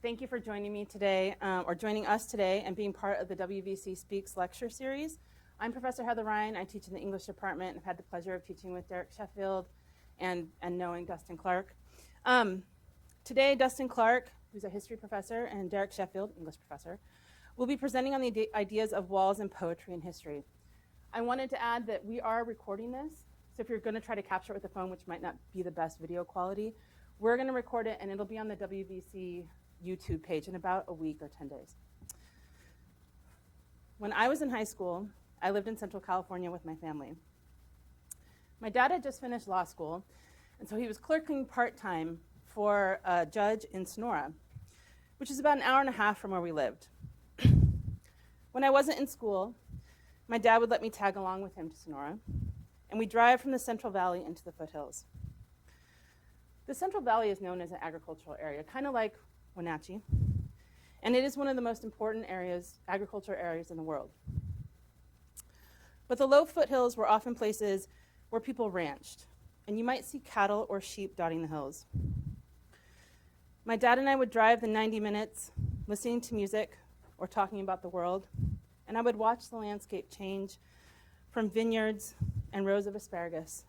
Thank you for joining me today, or joining us today, and being part of the WVC Speaks lecture series. I'm Professor Heather Ryan. I teach in the English department. I've had the pleasure of teaching with Derek Sheffield and knowing Dustin Clark. Today, Dustin Clark, who's a history professor, and Derek Sheffield, English professor, will be presenting on the ideas of walls in poetry and history. I wanted to add that we are recording this, so if you're going to try to capture it with the phone, which might not be the best video quality, we're going to record it, and it'll be on the WVC YouTube page in about a week or 10 days. When I was in high school, I lived in Central California with my family. My dad had just finished law school, and so he was clerking part-time for a judge in Sonora, which is about an hour and a half from where we lived. When I wasn't in school, my dad would let me tag along with him to Sonora, and we'd drive from the Central Valley into the foothills. The Central Valley is known as an agricultural area, kind of like Wenatchee, and it is one of the most important agricultural areas in the world. But the low foothills were often places where people ranched, and you might see cattle or sheep dotting the hills. My dad and I would drive the 90 minutes listening to music or talking about the world, and I would watch the landscape change from vineyards and rows of asparagus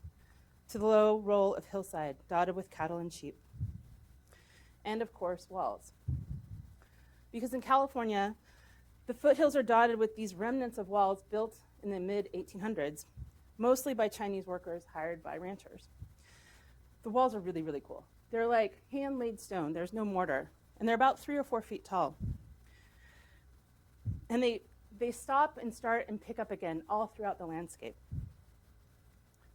to the low roll of hillside dotted with cattle and sheep. And of course, walls. Because in California, the foothills are dotted with these remnants of walls built in the mid-1800s, mostly by Chinese workers hired by ranchers. The walls are really, really cool. They're like hand-laid stone. There's no mortar. And they're about 3 or 4 feet tall. And they stop and start and pick up again all throughout the landscape.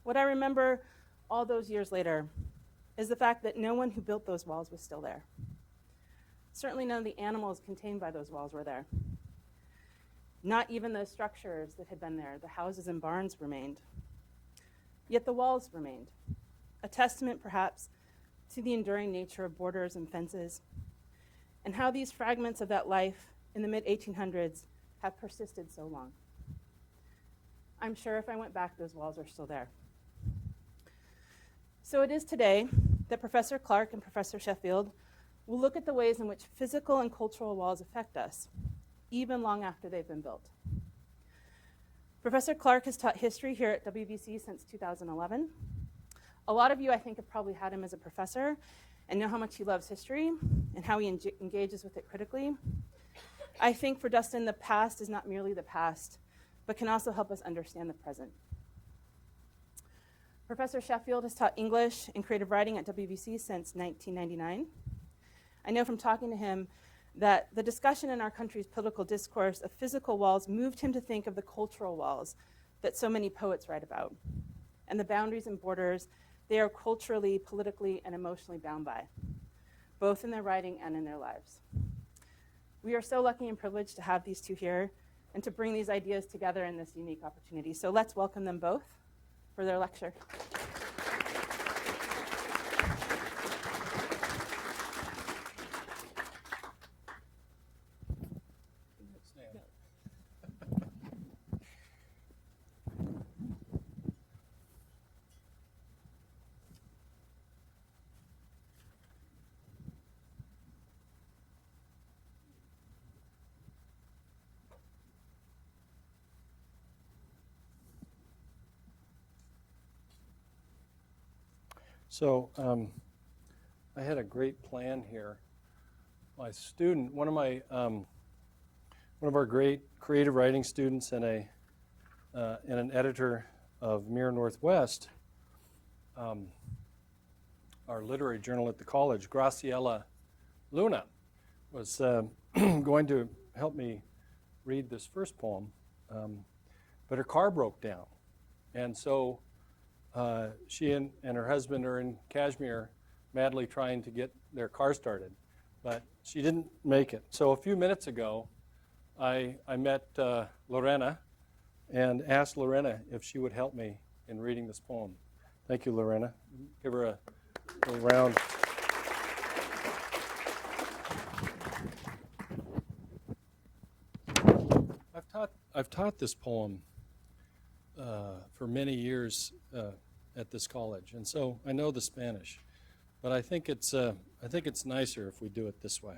What I remember all those years later is the fact that no one who built those walls was still there. Certainly none of the animals contained by those walls were there. Not even the structures that had been there, the houses and barns remained. Yet the walls remained, a testament perhaps to the enduring nature of borders and fences, and how these fragments of that life in the mid-1800s have persisted so long. I'm sure if I went back, those walls are still there. So it is today that Professor Clark and Professor Sheffield will look at the ways in which physical and cultural walls affect us, even long after they've been built. Professor Clark has taught history here at WVC since 2011. A lot of you, I think, have probably had him as a professor and know how much he loves history and how he engages with it critically. I think for Dustin, the past is not merely the past, but can also help us understand the present. Professor Sheffield has taught English and creative writing at WVC since 1999. I know from talking to him that the discussion in our country's political discourse of physical walls moved him to think of the cultural walls that so many poets write about, and the boundaries and borders they are culturally, politically, and emotionally bound by, both in their writing and in their lives. We are so lucky and privileged to have these two here and to bring these ideas together in this unique opportunity. So let's welcome them both for their lecture. So I had a great plan here. My student, one of our great creative writing students and an editor of Mirror Northwest, our literary journal at the college, Graciela Luna, was going to help me read this first poem, but her car broke down, and so she and her husband are in Kashmir madly trying to get their car started, but she didn't make it. So a few minutes ago, I met Lorena and asked Lorena if she would help me in reading this poem. Thank you, Lorena. Give her a little round. I've taught this poem for many years at this college, and so I know the Spanish, but I think it's nicer if we do it this way.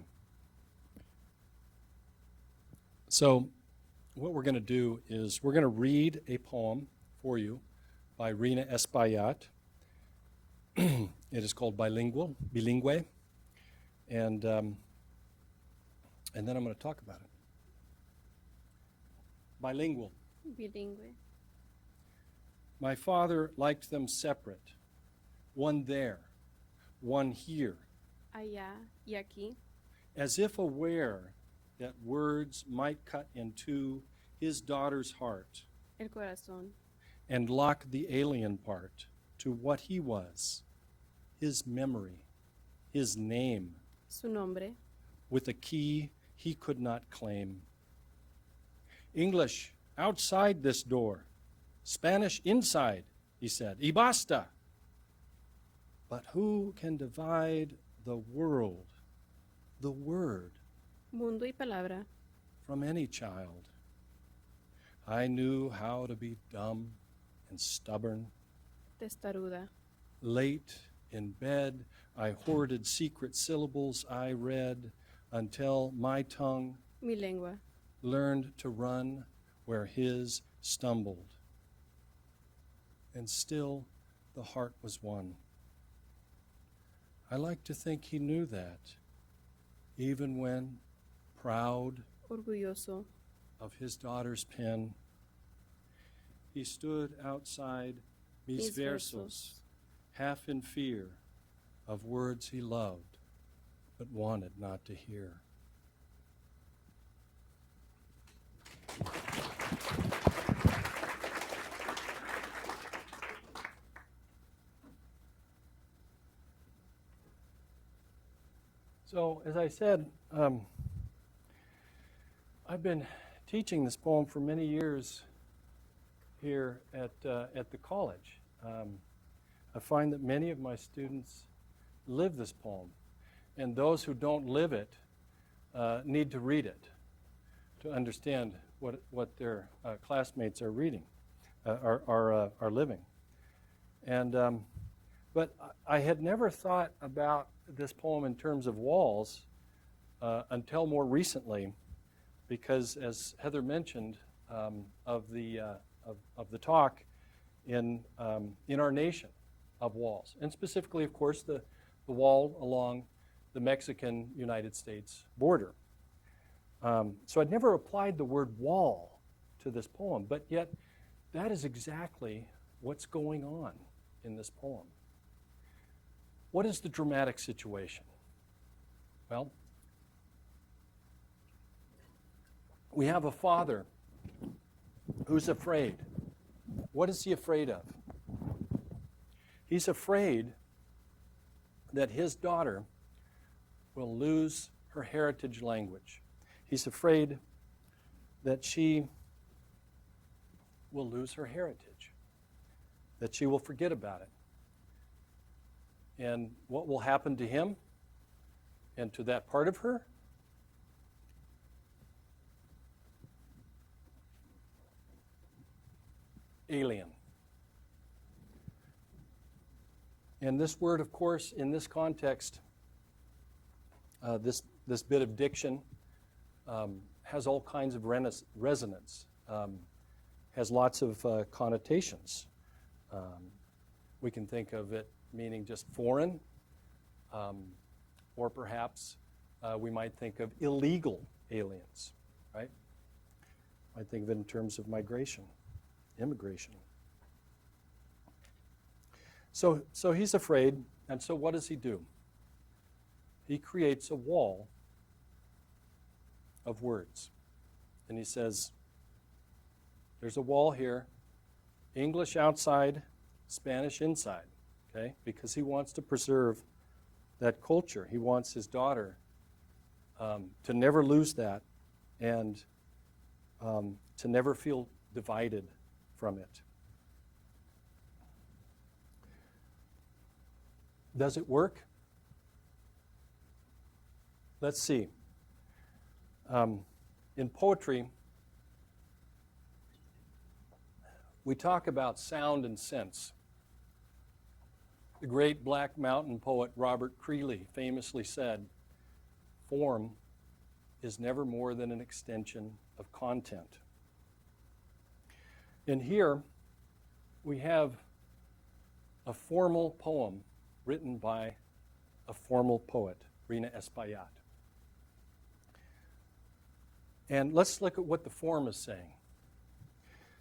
So what we're going to do is we're going to read a poem for you by Rina Espaillat. It is called Bilingue, and then I'm going to talk about it. Bilingual. Bilingüe. My father liked them separate, one there, one here, Allá y aquí, as if aware that words might cut into his daughter's heart el corazón, and lock the alien part to what he was, his memory, his name, su nombre, with a key he could not claim. English outside this door, Spanish inside, he said, y basta. But who can divide the world, the word, mundo y palabra, from any child? I knew how to be dumb and stubborn. testaruda, Late in bed, I hoarded secret syllables I read until my tongue mi lengua, learned to run where his stumbled. And still the heart was one. I like to think he knew that, even when, proud orgulloso, of his daughter's pen, he stood outside mis Mis versos, versos. half in fear of words he loved but wanted not to hear. So, as I said, I've been teaching this poem for many years here at the college. I find that many of my students live this poem, and those who don't live it need to read it to understand what their classmates are reading, are living. And but I had never thought about this poem in terms of walls until more recently, because as Heather mentioned of the talk in our nation of walls, and specifically, of course, the wall along the Mexican-United States border. So I'd never applied the word wall to this poem, but yet that is exactly what's going on in this poem. What is the dramatic situation? Well, we have a father who's afraid. What is he afraid of? He's afraid that his daughter will lose her heritage language. He's afraid that she will lose her heritage, that she will forget about it. And what will happen to him and to that part of her? Alien. And this word, of course, in this context, this bit of diction has all kinds of resonance, has lots of connotations. We can think of it meaning just foreign, or perhaps we might think of illegal aliens, right? I think of it in terms of migration, immigration. So he's afraid, and so what does he do? He creates a wall of words. And he says, there's a wall here, English outside, Spanish inside, okay? Because he wants to preserve that culture. He wants his daughter to never lose that and to never feel divided from it. Does it work? Let's see. In poetry, we talk about sound and sense. The great Black Mountain poet Robert Creeley famously said, "Form is never more than an extension of content. And here we have a formal poem written by a formal poet, Rina Espaillat. And let's look at what the form is saying.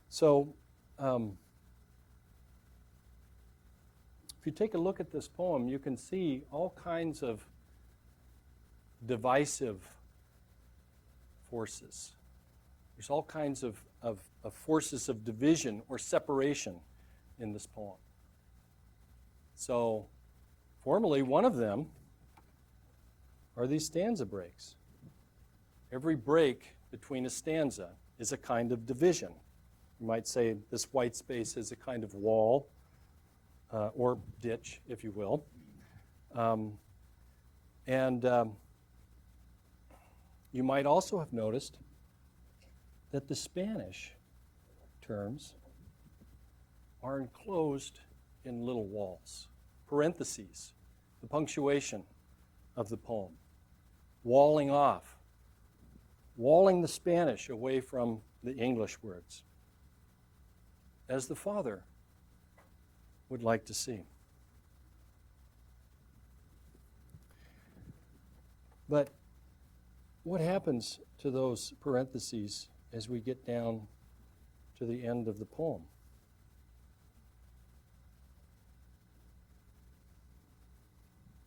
So, if you take a look at this poem, you can see all kinds of divisive forces. There's all kinds of forces of division or separation in this poem. So, formally, one of them are these stanza breaks. Every break between a stanza is a kind of division. You might say this white space is a kind of wall or ditch, if you will. You might also have noticed that the Spanish terms are enclosed in little walls, parentheses, the punctuation of the poem, walling off, walling the Spanish away from the English words, as the father would like to see. But what happens to those parentheses as we get down to the end of the poem?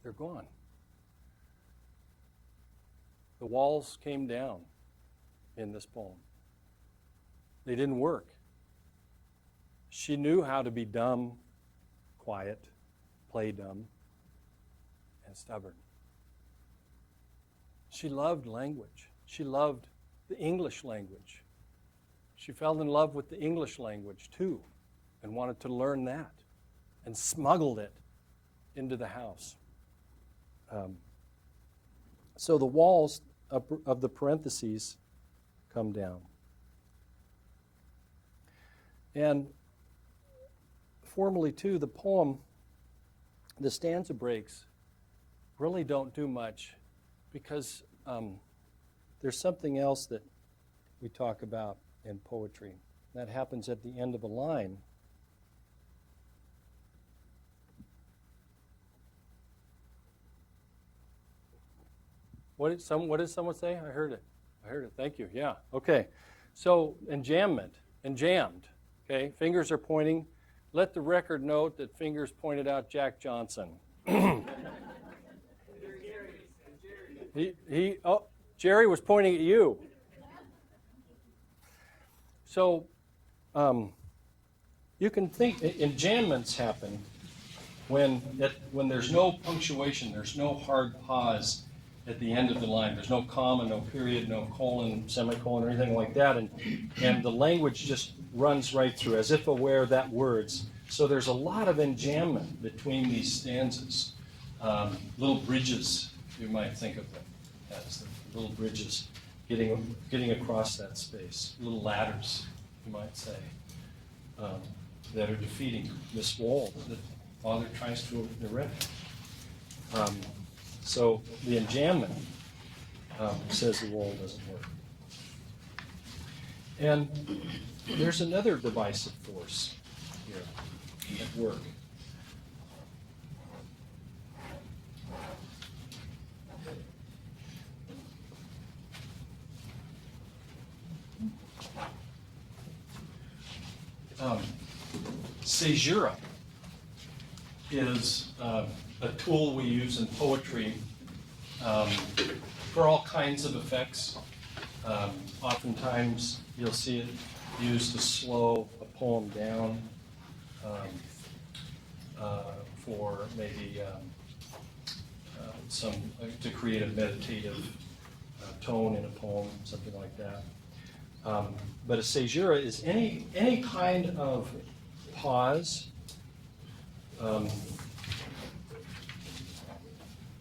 They're gone. The walls came down in this poem. They didn't work. She knew how to be dumb, quiet, play dumb, and stubborn. She loved language. She loved the English language. She fell in love with the English language too and wanted to learn that and smuggled it into the house. So the walls of the parentheses come down. And formally too, the poem, the stanza breaks really don't do much because there's something else that we talk about in poetry. That happens at the end of a line. What did someone say? I heard it. Thank you. Yeah. Okay. So enjambment and jammed. Okay. Fingers are pointing. Let the record note that fingers pointed out Jack Johnson. Jerry was pointing at you. So you can think enjambments happen when there's no punctuation, there's no hard pause at the end of the line. There's no comma, no period, no colon, semicolon, or anything like that. And the language just runs right through, as if aware that words. So there's a lot of enjambment between these stanzas. Little bridges, you might think of them as little bridges getting across that space. Little ladders, you might say, that are defeating this wall that Father tries to erect. So the enjambment says the wall doesn't work. And there's another divisive force here at work. Caesura is a tool we use in poetry for all kinds of effects. Oftentimes you'll see it used to slow a poem down, for maybe to create a meditative tone in a poem, something like that. But a caesura is any kind of pause,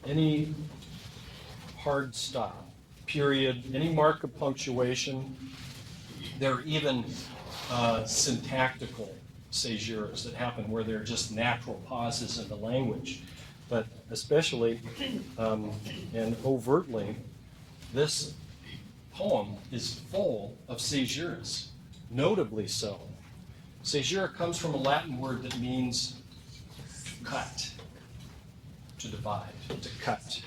any hard stop, period, any mark of punctuation. There are even syntactical caesuras that happen where there are just natural pauses in the language. But especially and overtly, this poem is full of caesures, notably so. Caesura comes from a Latin word that means cut, to divide, to cut.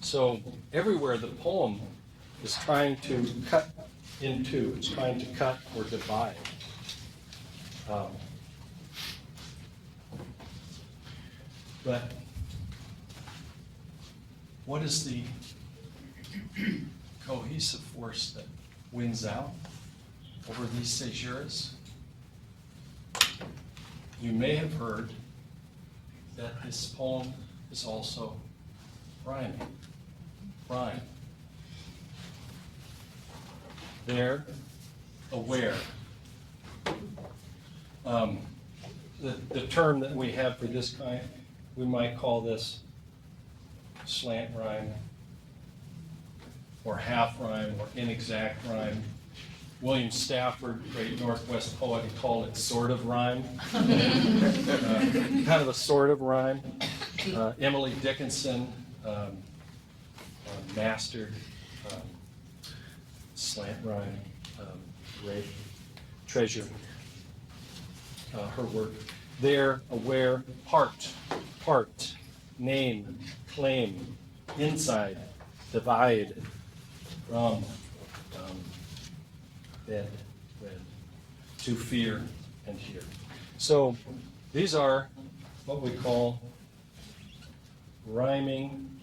So everywhere the poem is trying to cut in two, it's trying to cut or divide. But what is the cohesive force that wins out over these caesuras? You may have heard that this poem is also rhyming. Rhyme. There, aware. The term that we have for this kind, we might call this slant rhyme, or half rhyme, or inexact rhyme. William Stafford, great Northwest poet, he called it sort of rhyme. Kind of a sort of rhyme. Emily Dickinson mastered slant rhyme, great treasure her work. There, aware, part, name, claim, inside, divide, from, bed, red, to fear and hear. So these are what we call rhyming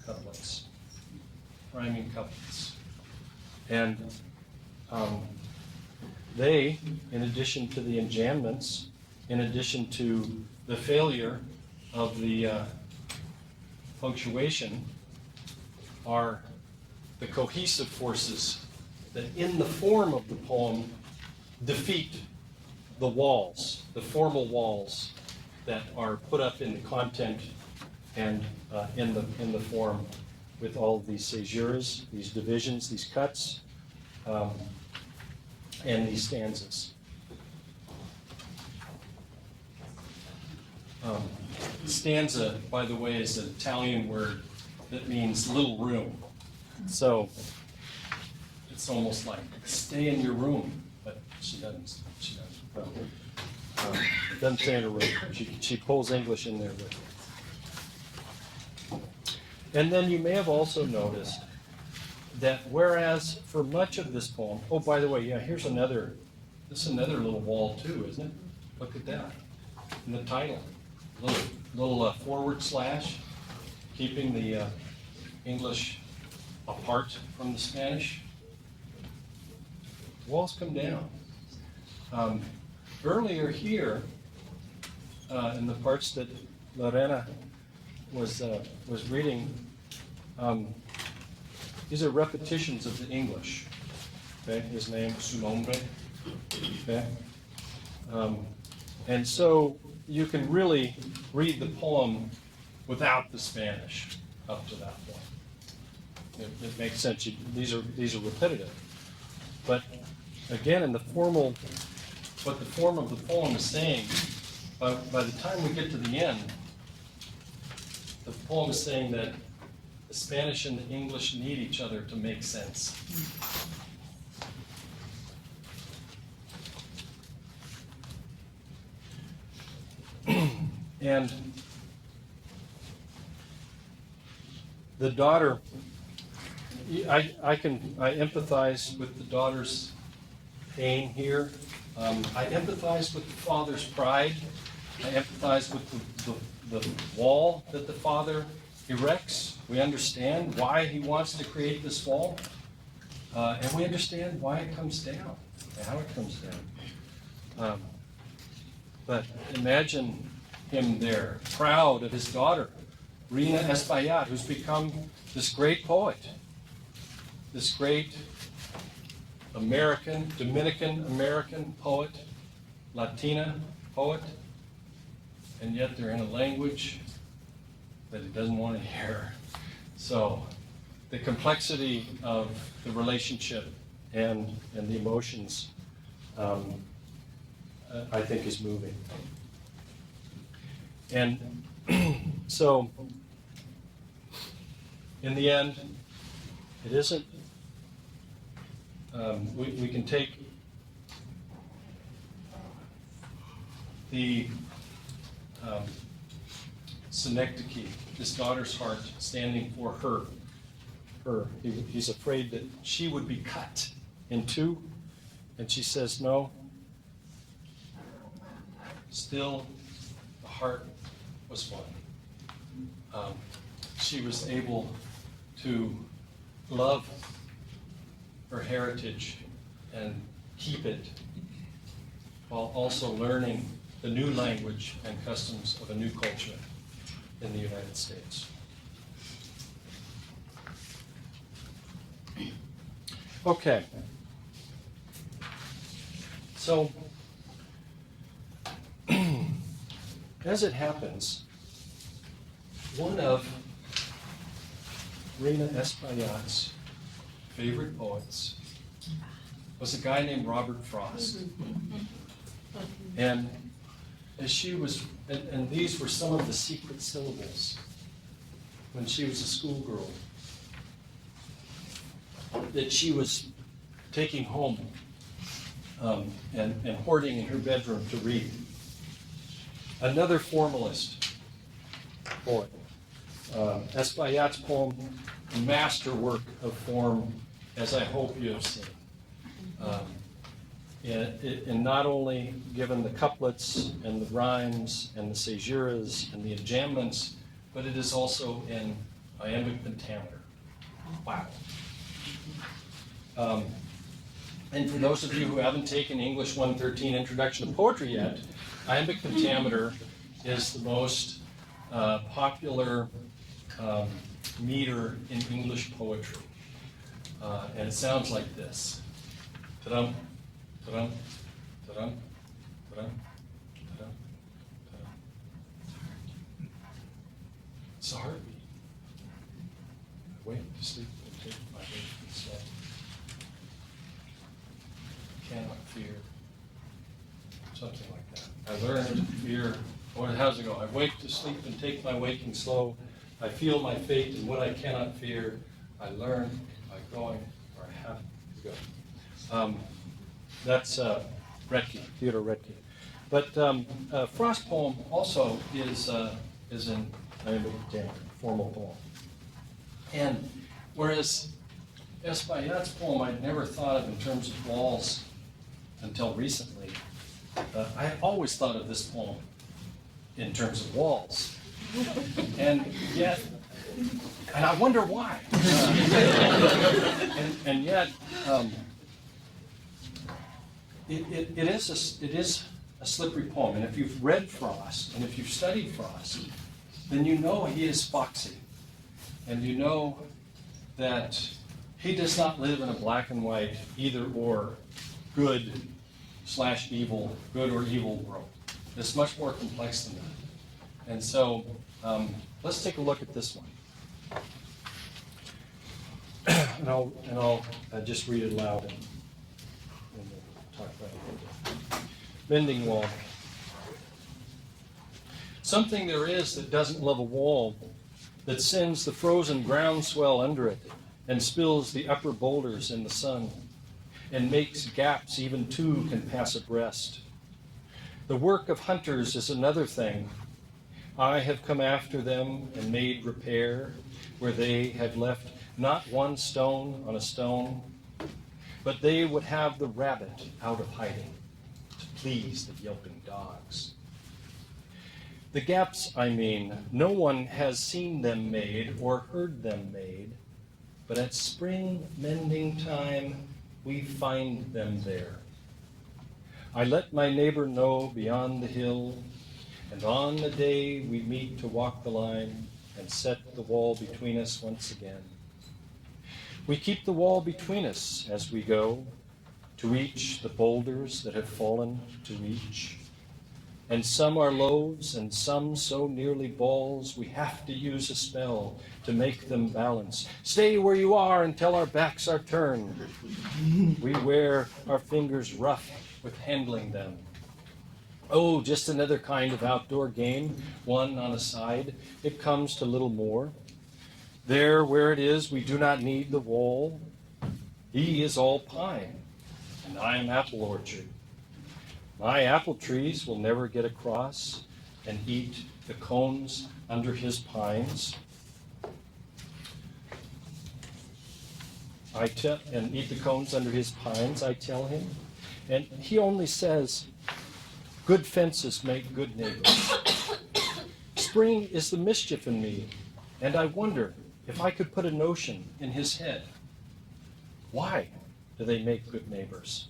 couplets. Rhyming couplets. And they, in addition to the enjambments, in addition to the failure of the punctuation, are the cohesive forces that in the form of the poem defeat the walls, the formal walls that are put up in the content and in the form with all of these caesuras, these divisions, these cuts, and these stanzas. Stanza, by the way, is an Italian word that means little room. So it's almost like stay in your room, but she doesn't. Well, doesn't stay in her room. She pulls English in there with her. And then you may have also noticed that whereas for much of this poem, oh, by the way, yeah, this is another little wall too, isn't it? Look at that. In the title, little forward slash, keeping the English apart from the Spanish. Walls come down. Earlier here, in the parts that Lorena was reading, these are repetitions of the English. Okay, his name, su nombre. Okay, and so you can really read the poem without the Spanish up to that point. It makes sense. These are repetitive, but again, in the formal, what the form of the poem is saying, by the time we get to the end, the poem is saying that the Spanish and the English need each other to make sense. And the daughter, I empathize with the daughter's pain here. I empathize with the father's pride. I empathize with the wall that the father erects. We understand why he wants to create this wall. And we understand why it comes down, and how it comes down. But imagine him there, proud of his daughter, Rina Espaillat, who's become this great poet, this great American, Dominican-American poet, Latina poet, and yet they're in a language that he doesn't want to hear. So the complexity of the relationship and the emotions, I think, is moving. And so in the end, it isn't, we can take the synecdoche, his daughter's heart, standing for her. He's afraid that she would be cut in two, and she says, no. Still, the heart was one. She was able to love her heritage and keep it, while also learning the new language and customs of a new culture in the United States. Okay. So, as it happens, one of Reina Espaillat's favorite poets was a guy named Robert Frost. And as she was, and these were some of the secret syllables when she was a schoolgirl that she was taking home and hoarding in her bedroom to read. Another formalist poet, Espaillat's poem, masterwork of form, as I hope you have seen. And not only given the couplets and the rhymes and the caesuras and the enjambments, but it is also in iambic pentameter. Wow. And for those of you who haven't taken English 113 Introduction to Poetry yet, iambic pentameter is the most popular meter in English poetry. And it sounds like this. Ta-dum, ta-dum, ta-dum, ta-dum, ta-dum, ta-dum. It's a heartbeat. I wake to sleep and take my waking slow. Cannot fear. Something like that. I learn to fear. How's it go? I wake to sleep and take my waking slow. I feel my fate and what I cannot fear. I learn by going where I have to go. That's Retke, Theodore Retke. But Frost's poem also is in iambic pentameter, formal poem. And whereas Espaillat's poem I'd never thought of in terms of walls until recently, I had always thought of this poem in terms of walls. And yet, and I wonder why. And yet, it is a slippery poem. And if you've read Frost, and if you've studied Frost, then you know he is foxy. And you know that he does not live in a black and white, either or, good/evil, good or evil world. It's much more complex than that. And so, let's take a look at this one. And I'll just read it aloud and we'll talk about it. Mending wall. Something there is that doesn't love a wall, that sends the frozen groundswell under it and spills the upper boulders in the sun and makes gaps even two can pass abreast. The work of hunters is another thing. I have come after them and made repair where they have left not one stone on a stone, but they would have the rabbit out of hiding to please the yelping dogs. The gaps, I mean, no one has seen them made or heard them made, but at spring mending time, we find them there. I let my neighbor know beyond the hill, and on the day we meet to walk the line and set the wall between us once again. We keep the wall between us as we go to reach the boulders that have fallen to reach. And some are loaves and some so nearly balls we have to use a spell to make them balance. Stay where you are until our backs are turned. We wear our fingers rough with handling them. Oh, just another kind of outdoor game, one on a side. It comes to little more. There where it is, we do not need the wall. He is all pine, and I am apple orchard. My apple trees will never get across and eat the cones under his pines. And eat the cones under his pines, I tell him. And he only says, good fences make good neighbors. Spring is the mischief in me, and I wonder if I could put a notion in his head. Why do they make good neighbors?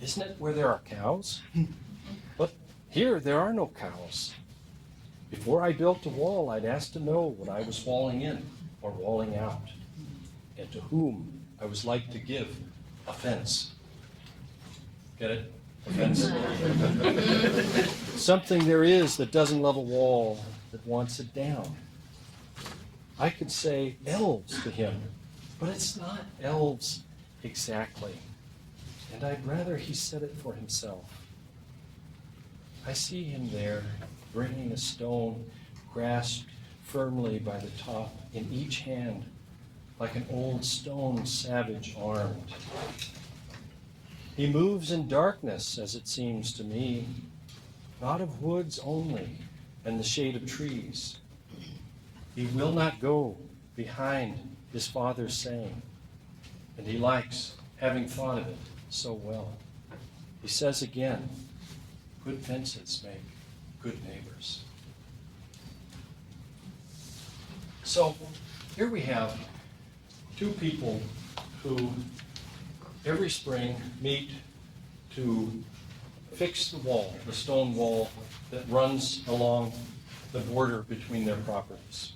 Isn't it where there are cows? But here there are no cows. Before I built a wall, I'd ask to know what I was walling in or walling out, and to whom I was like to give offense. Get it? Offense. Something there is that doesn't love a wall, that wants it down. I could say elves to him, but it's not elves exactly. And I'd rather he said it for himself. I see him there, bringing a stone grasped firmly by the top in each hand, like an old stone savage armed. He moves in darkness, as it seems to me, not of woods only and the shade of trees. He will not go behind his father's saying, and he likes having thought of it so well. He says again, good fences make good neighbors. So here we have two people who every spring meet to fix the wall, the stone wall that runs along the border between their properties.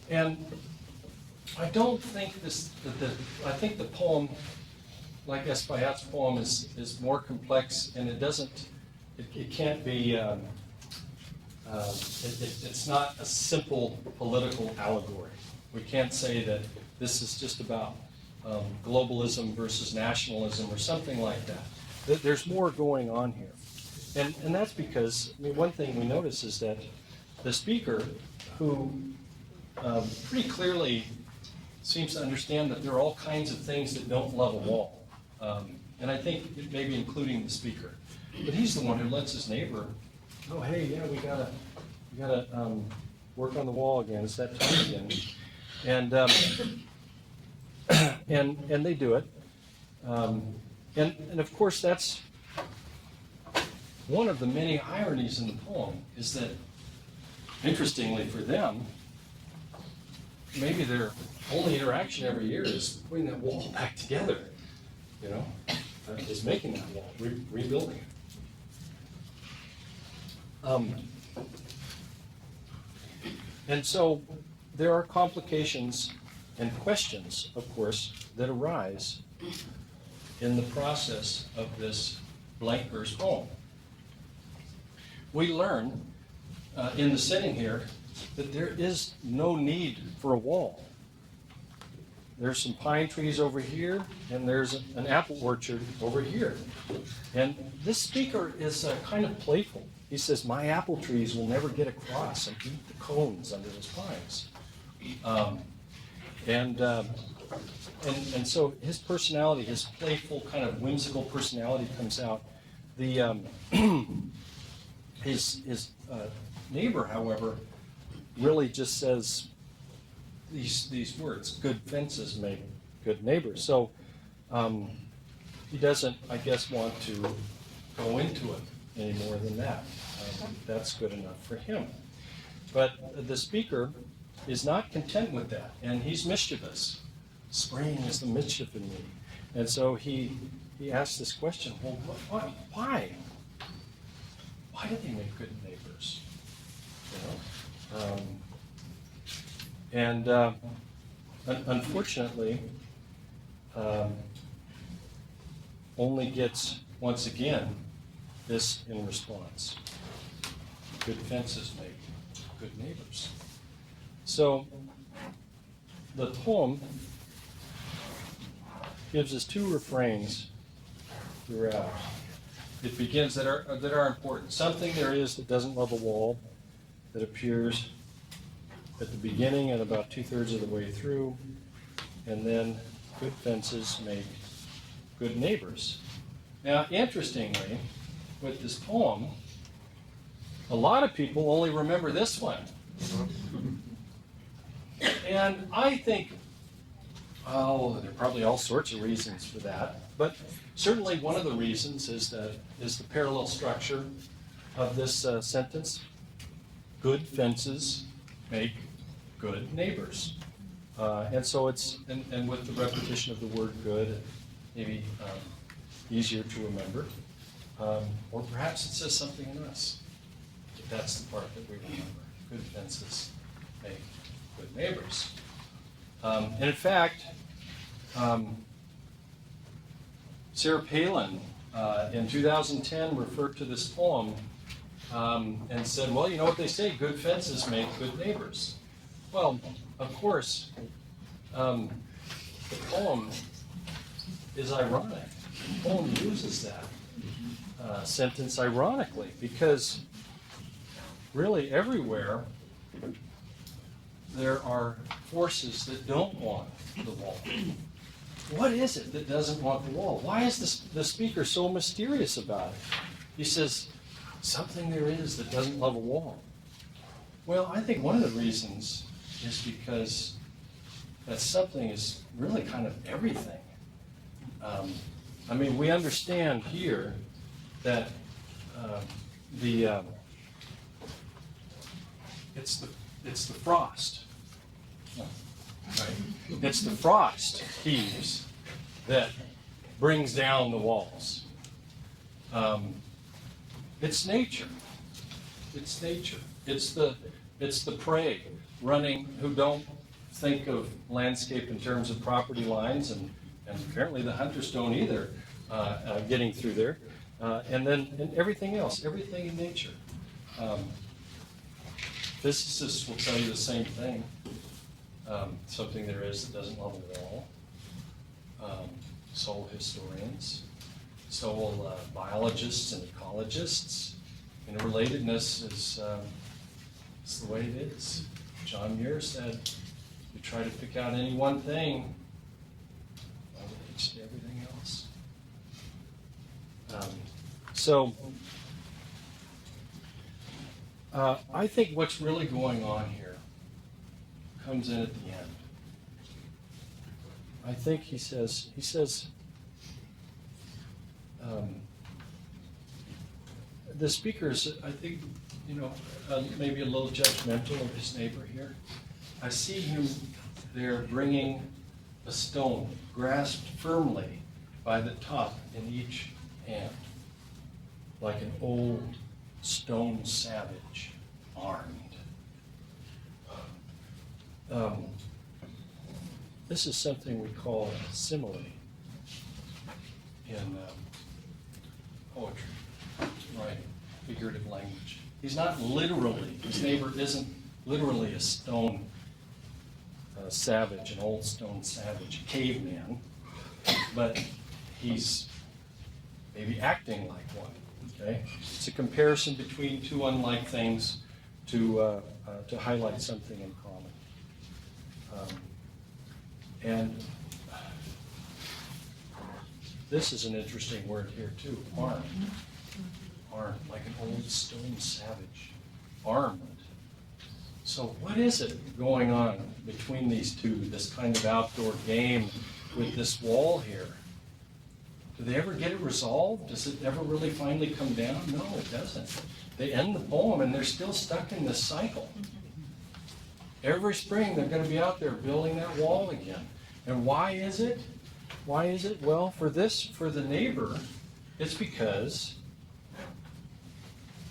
And I don't think I think the poem, like Espaillat's poem, is more complex, and it can't be, it's not a simple political allegory. We can't say that this is just about globalism versus nationalism or something like that. There's more going on here. And that's because, I mean, one thing we notice is that the speaker, who pretty clearly seems to understand that there are all kinds of things that don't love a wall. And I think it may be including the speaker. But he's the one who lets his neighbor, oh, hey, yeah, we gotta work on the wall again. It's that time again. And they do it. And of course, that's one of the many ironies in the poem, is that, interestingly for them, maybe their only interaction every year is putting that wall back together, you know, is making that wall, rebuilding it. And so there are complications and questions, of course, that arise in the process of this blank verse poem. We learn in the setting here that there is no need for a wall. There's some pine trees over here, and there's an apple orchard over here. And this speaker is kind of playful. He says, my apple trees will never get across and eat the cones under those pines. And so his personality, his playful, kind of whimsical personality comes out. The his neighbor, however, really just says these words: "Good fences make good neighbors." So he doesn't, I guess, want to go into it any more than that. That's good enough for him. But the speaker is not content with that, and he's mischievous. Spring is the mischief in me. And so he asks this question, well, why? Why do they make good neighbors? You know? Unfortunately, only gets, once again, this in response. Good fences make good neighbors. So the poem gives us two refrains throughout. It begins that are important. Something there is that doesn't love a wall, that appears at the beginning and about 2/3 of the way through. And then good fences make good neighbors. Now, interestingly, with this poem, a lot of people only remember this one. And I think, oh, there are probably all sorts of reasons for that. But certainly one of the reasons is the parallel structure of this sentence. Good fences make good neighbors. And so it's, and with the repetition of the word good, maybe easier to remember. Or perhaps it says something in us. That's the part that we remember. Good fences make good neighbors. And in fact, Sarah Palin in 2010 referred to this poem and said, well, you know what they say, good fences make good neighbors. Well, of course, the poem is ironic. The poem uses that sentence ironically because really everywhere there are forces that don't want the wall. What is it that doesn't want the wall? Why is the speaker so mysterious about it? He says, something there is that doesn't love a wall. Well, I think one of the reasons is because that something is really kind of everything. I mean, we understand here that it's the frost. Right? It's the frost heaves that brings down the walls. It's nature. It's nature. It's the prey running who don't think of landscape in terms of property lines, and apparently the hunters don't either, getting through there. And everything else, everything in nature. Physicists will tell you the same thing. Something there is that doesn't love a wall. So will historians. So will biologists and ecologists. Interrelatedness is the way it is. John Muir said, you try to pick out any one thing, well, it leads to everything else. I think what's really going on here comes in at the end. I think he says, the speaker's, I think, maybe a little judgmental of his neighbor here. I see him there bringing a stone, grasped firmly by the top in each hand, like an old stone savage, armed. This is something we call a simile in poetry, writing, figurative language. He's not literally, his neighbor isn't literally a stone savage, an old stone savage, a caveman, but he's maybe acting like one, okay? It's a comparison between two unlike things to highlight something in common. And this is an interesting word here too, armed. Armed, like an old stone savage, armed. So what is it going on between these two, this kind of outdoor game with this wall here? Do they ever get it resolved? Does it ever really finally come down? No, it doesn't. They end the poem and they're still stuck in this cycle. Every spring they're going to be out there building that wall again. And why is it? Why is it? Well, for the neighbor, it's because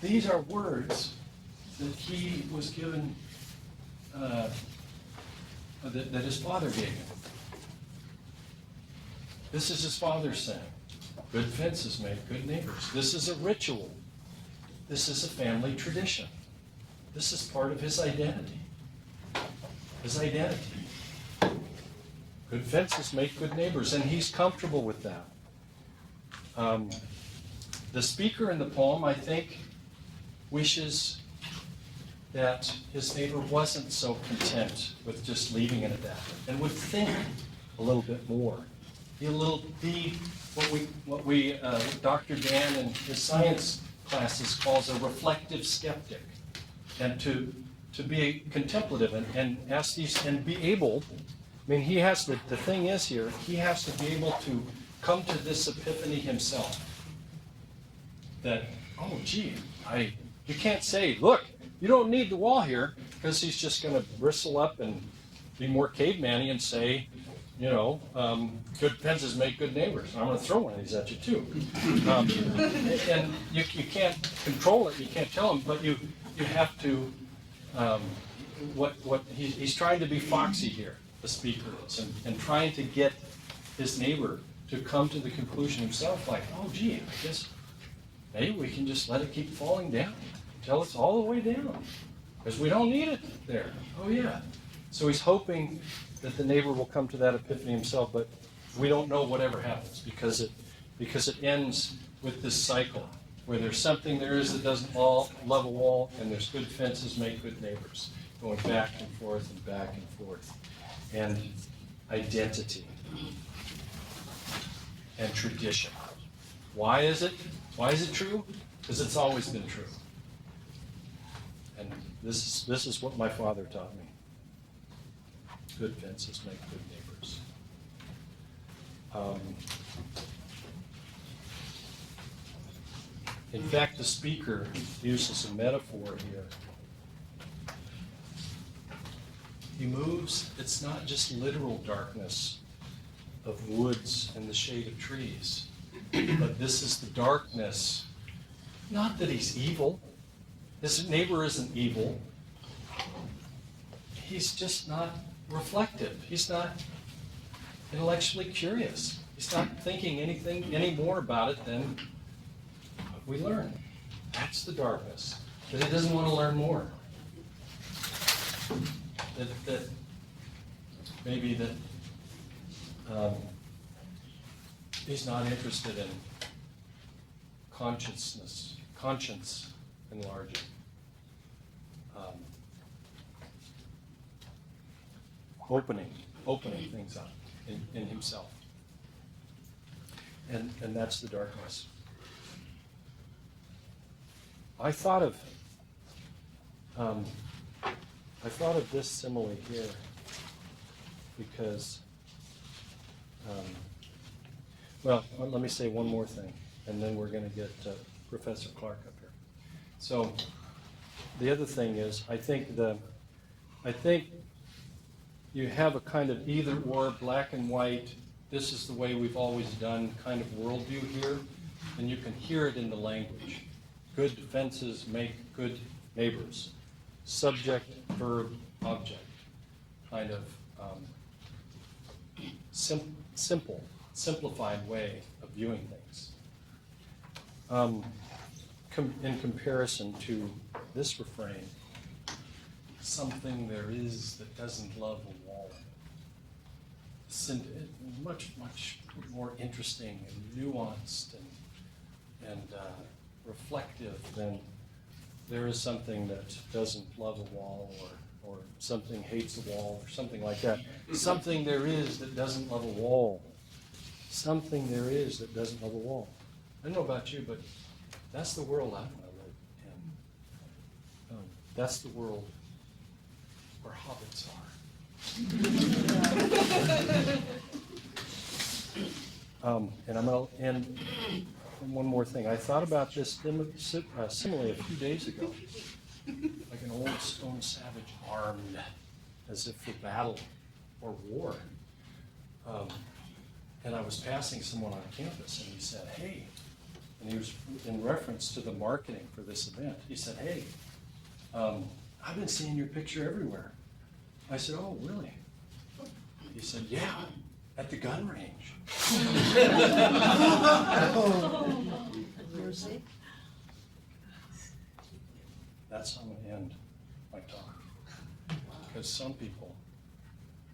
these are words that he was given, that his father gave him. This is his father saying, good fences make good neighbors. This is a ritual. This is a family tradition. This is part of his identity. His identity. Good fences make good neighbors, and he's comfortable with that. The speaker in the poem, I think, wishes that his neighbor wasn't so content with just leaving it at that, and would think a little bit more. Be what Dr. Dan in his science classes calls a reflective skeptic, and to be contemplative and ask these and be able. I mean, the thing is here, he has to be able to come to this epiphany himself. That, oh gee, you can't say, look, you don't need the wall here, because he's just going to bristle up and be more caveman-y and say, good fences make good neighbors. I'm going to throw one of these at you too. And you can't control it, you can't tell him, but you have to, he's trying to be foxy here, the speaker is, and trying to get his neighbor to come to the conclusion himself, like, oh gee, I guess maybe we can just let it keep falling down until it's all the way down, because we don't need it there. Oh yeah. So he's hoping that the neighbor will come to that epiphany himself, but we don't know whatever happens, because it ends with this cycle where there's something there is that doesn't love a wall, and there's good fences make good neighbors, going back and forth and back and forth. And identity and tradition. Why is it true? Because it's always been true. And this is what my father taught me. Good fences make good neighbors. In fact, the speaker uses a metaphor here. He moves, it's not just literal darkness of woods and the shade of trees, but this is the darkness, not that he's evil. His neighbor isn't evil. He's just not reflective. He's not intellectually curious. He's not thinking anything any more about it than we learn. That's the darkness. That he doesn't want to learn more. That maybe he's not interested in conscience enlarging. Opening things up in himself. And that's the darkness. I thought of this simile here because, let me say one more thing, and then we're going to get Professor Clark up here. So the other thing is, I think you have a kind of either or, black and white, this is the way we've always done kind of worldview here, and you can hear it in the language. Good fences make good neighbors. Subject, verb, object. Kind of simplified way of viewing things. In comparison to this refrain, something there is that doesn't love a wall. Much, much more interesting and nuanced and reflective than there is something that doesn't love a wall, or something hates a wall, or something like that. Something there is that doesn't love a wall. Something there is that doesn't love a wall. I don't know about you, but that's the world I want to live in. That's the world where hobbits are. And I'm going to end on one more thing. I thought about this simile a few days ago, like an old stone savage armed as if for battle or war. And I was passing someone on campus, and he said, hey, and he was in reference to the marketing for this event. He said, hey, I've been seeing your picture everywhere. I said, oh, really? He said, yeah, at the gun range. Mercy. That's how I'm going to end my talk. Because some people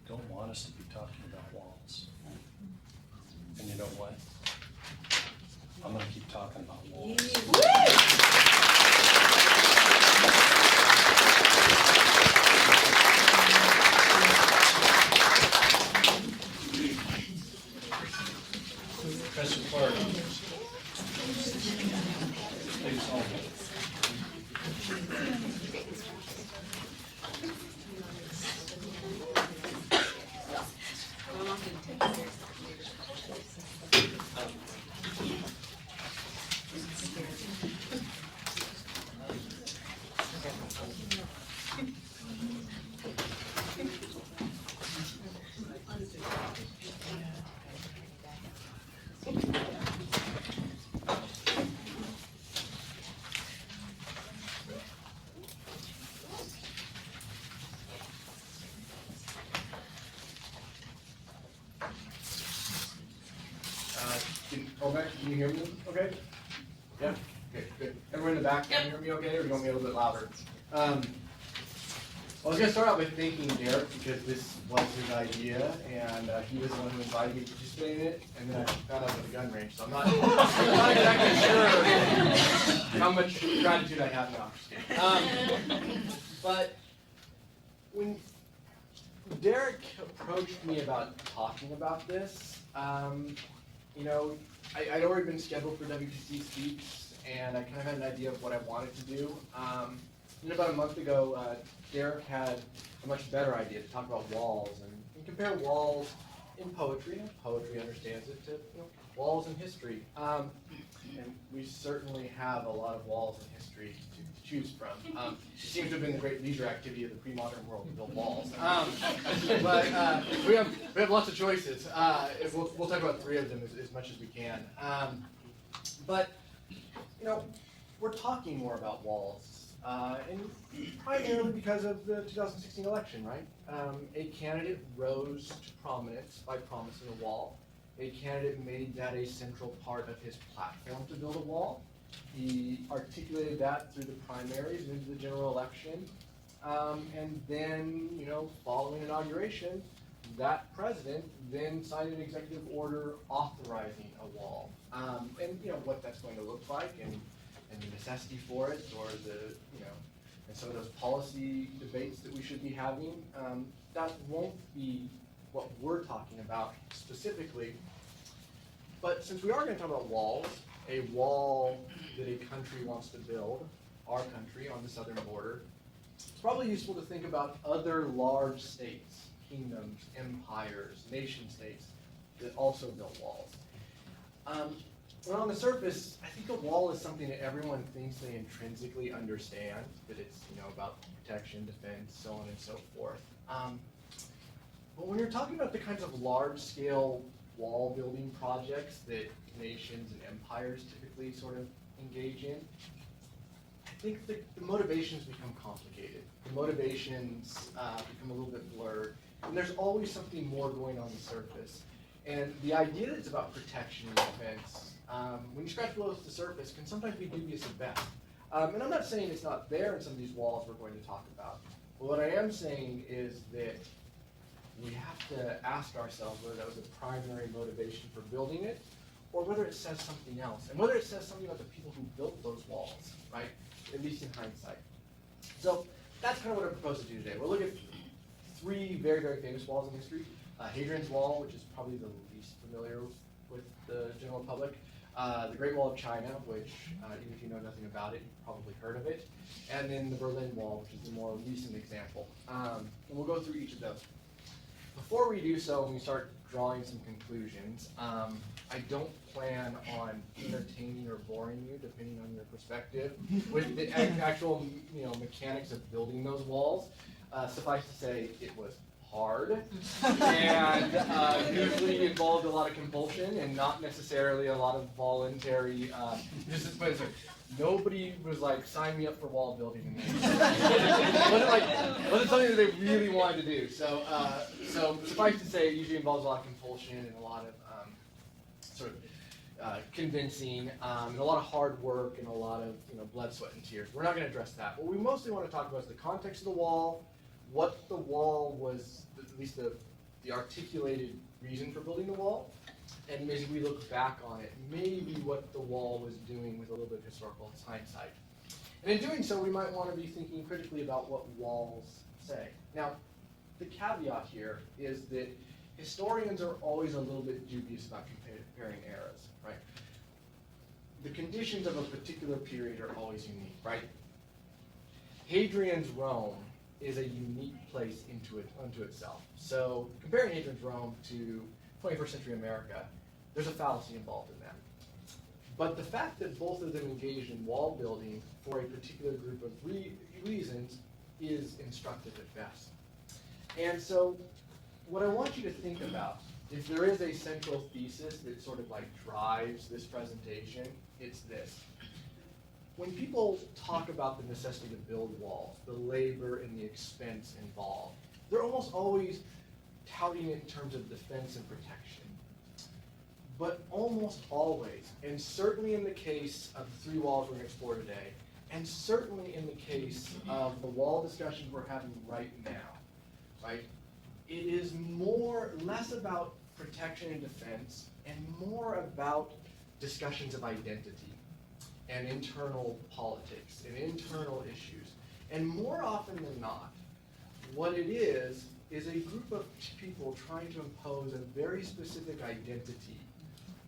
don't want us to be talking about walls. And you know what? I'm going to keep talking about walls. Colbeck, can you hear me okay? Yeah? Okay, good. Everyone in the back, can you hear me okay, or do you want me a little bit louder? I was going to start out by thanking Derek because this was his idea, and he was the one who invited me to participate in it, and then I found out about the gun range, so I'm not exactly sure how much gratitude I have now. But when Derek approached me about talking about this, you know, I'd already been scheduled for WVC Speaks, and I kind of had an idea of what I wanted to do. And about a month ago, Derek had a much better idea to talk about walls and compare walls in poetry, and poetry understands it, to walls in history. And we certainly have a lot of walls in history to choose from. It seems to have been the great leisure activity of the pre-modern world to build walls. But we have lots of choices. We'll talk about 3 of them as much as we can. But you know, we're talking more about walls. And primarily because of the 2016 election, right? A candidate rose to prominence by promising a wall. A candidate made that a central part of his platform to build a wall. He articulated that through the primaries and into the general election. And then, you know, following inauguration, that president then signed an executive order authorizing a wall. And you know what that's going to look like, and the necessity for it, or the, you know, and some of those policy debates that we should be having, that won't be what we're talking about specifically. But since we are going to talk about walls, a wall that a country wants to build, our country on the southern border, it's probably useful to think about other large states, kingdoms, empires, nation states that also built walls. Well, on the surface, I think a wall is something that everyone thinks they intrinsically understand, that it's, you know, about protection, defense, so on and so forth. But when you're talking about the kinds of large-scale wall building projects that nations and empires typically sort of engage in, I think the motivations become complicated. The motivations become a little bit blurred, and there's always something more going on the surface. And the idea that it's about protection and defense, when you scratch below the surface, can sometimes be dubious at best. And I'm not saying it's not there in some of these walls we're going to talk about. But what I am saying is that we have to ask ourselves whether that was a primary motivation for building it, or whether it says something else, and whether it says something about the people who built those walls, right? At least in hindsight. So that's kind of what I propose to do today. We'll look at 3 very, very famous walls in history. Hadrian's Wall, which is probably the least familiar with the general public. The Great Wall of China, which even if you know nothing about it, you've probably heard of it. And then the Berlin Wall, which is the more recent example. And we'll go through each of those. Before we do so, and we start drawing some conclusions, I don't plan on entertaining or boring you, depending on your perspective, with the actual, you know, mechanics of building those walls. Suffice to say, it was hard and usually involved a lot of compulsion and not necessarily a lot of voluntary. Nobody was like, sign me up for wall building. It wasn't something that they really wanted to do. So suffice to say, it usually involves a lot of compulsion and a lot of convincing, and a lot of hard work and a lot of, you know, blood, sweat, and tears. We're not going to address that. What we mostly want to talk about is the context of the wall, what the wall was, at least the articulated reason for building the wall, and as we look back on it, maybe what the wall was doing with a little bit of historical hindsight. And in doing so, we might want to be thinking critically about what walls say. Now, the caveat here is that historians are always a little bit dubious about comparing eras, right? The conditions of a particular period are always unique, right? Hadrian's Rome is a unique place unto itself. So comparing Hadrian's Rome to 21st century America, there's a fallacy involved in that. But the fact that both of them engaged in wall building for a particular group of reasons is instructive at best. And so what I want you to think about, if there is a central thesis that sort of like drives this presentation, it's this. When people talk about the necessity to build walls, the labor and the expense involved, they're almost always touting it in terms of defense and protection. but almost always, and certainly in the case of the three walls we're going to explore today, and certainly in the case of the wall discussions we're having right now, right? It is less about protection and defense, and more about discussions of identity and internal politics and internal issues. And more often than not, what it is a group of people trying to impose a very specific identity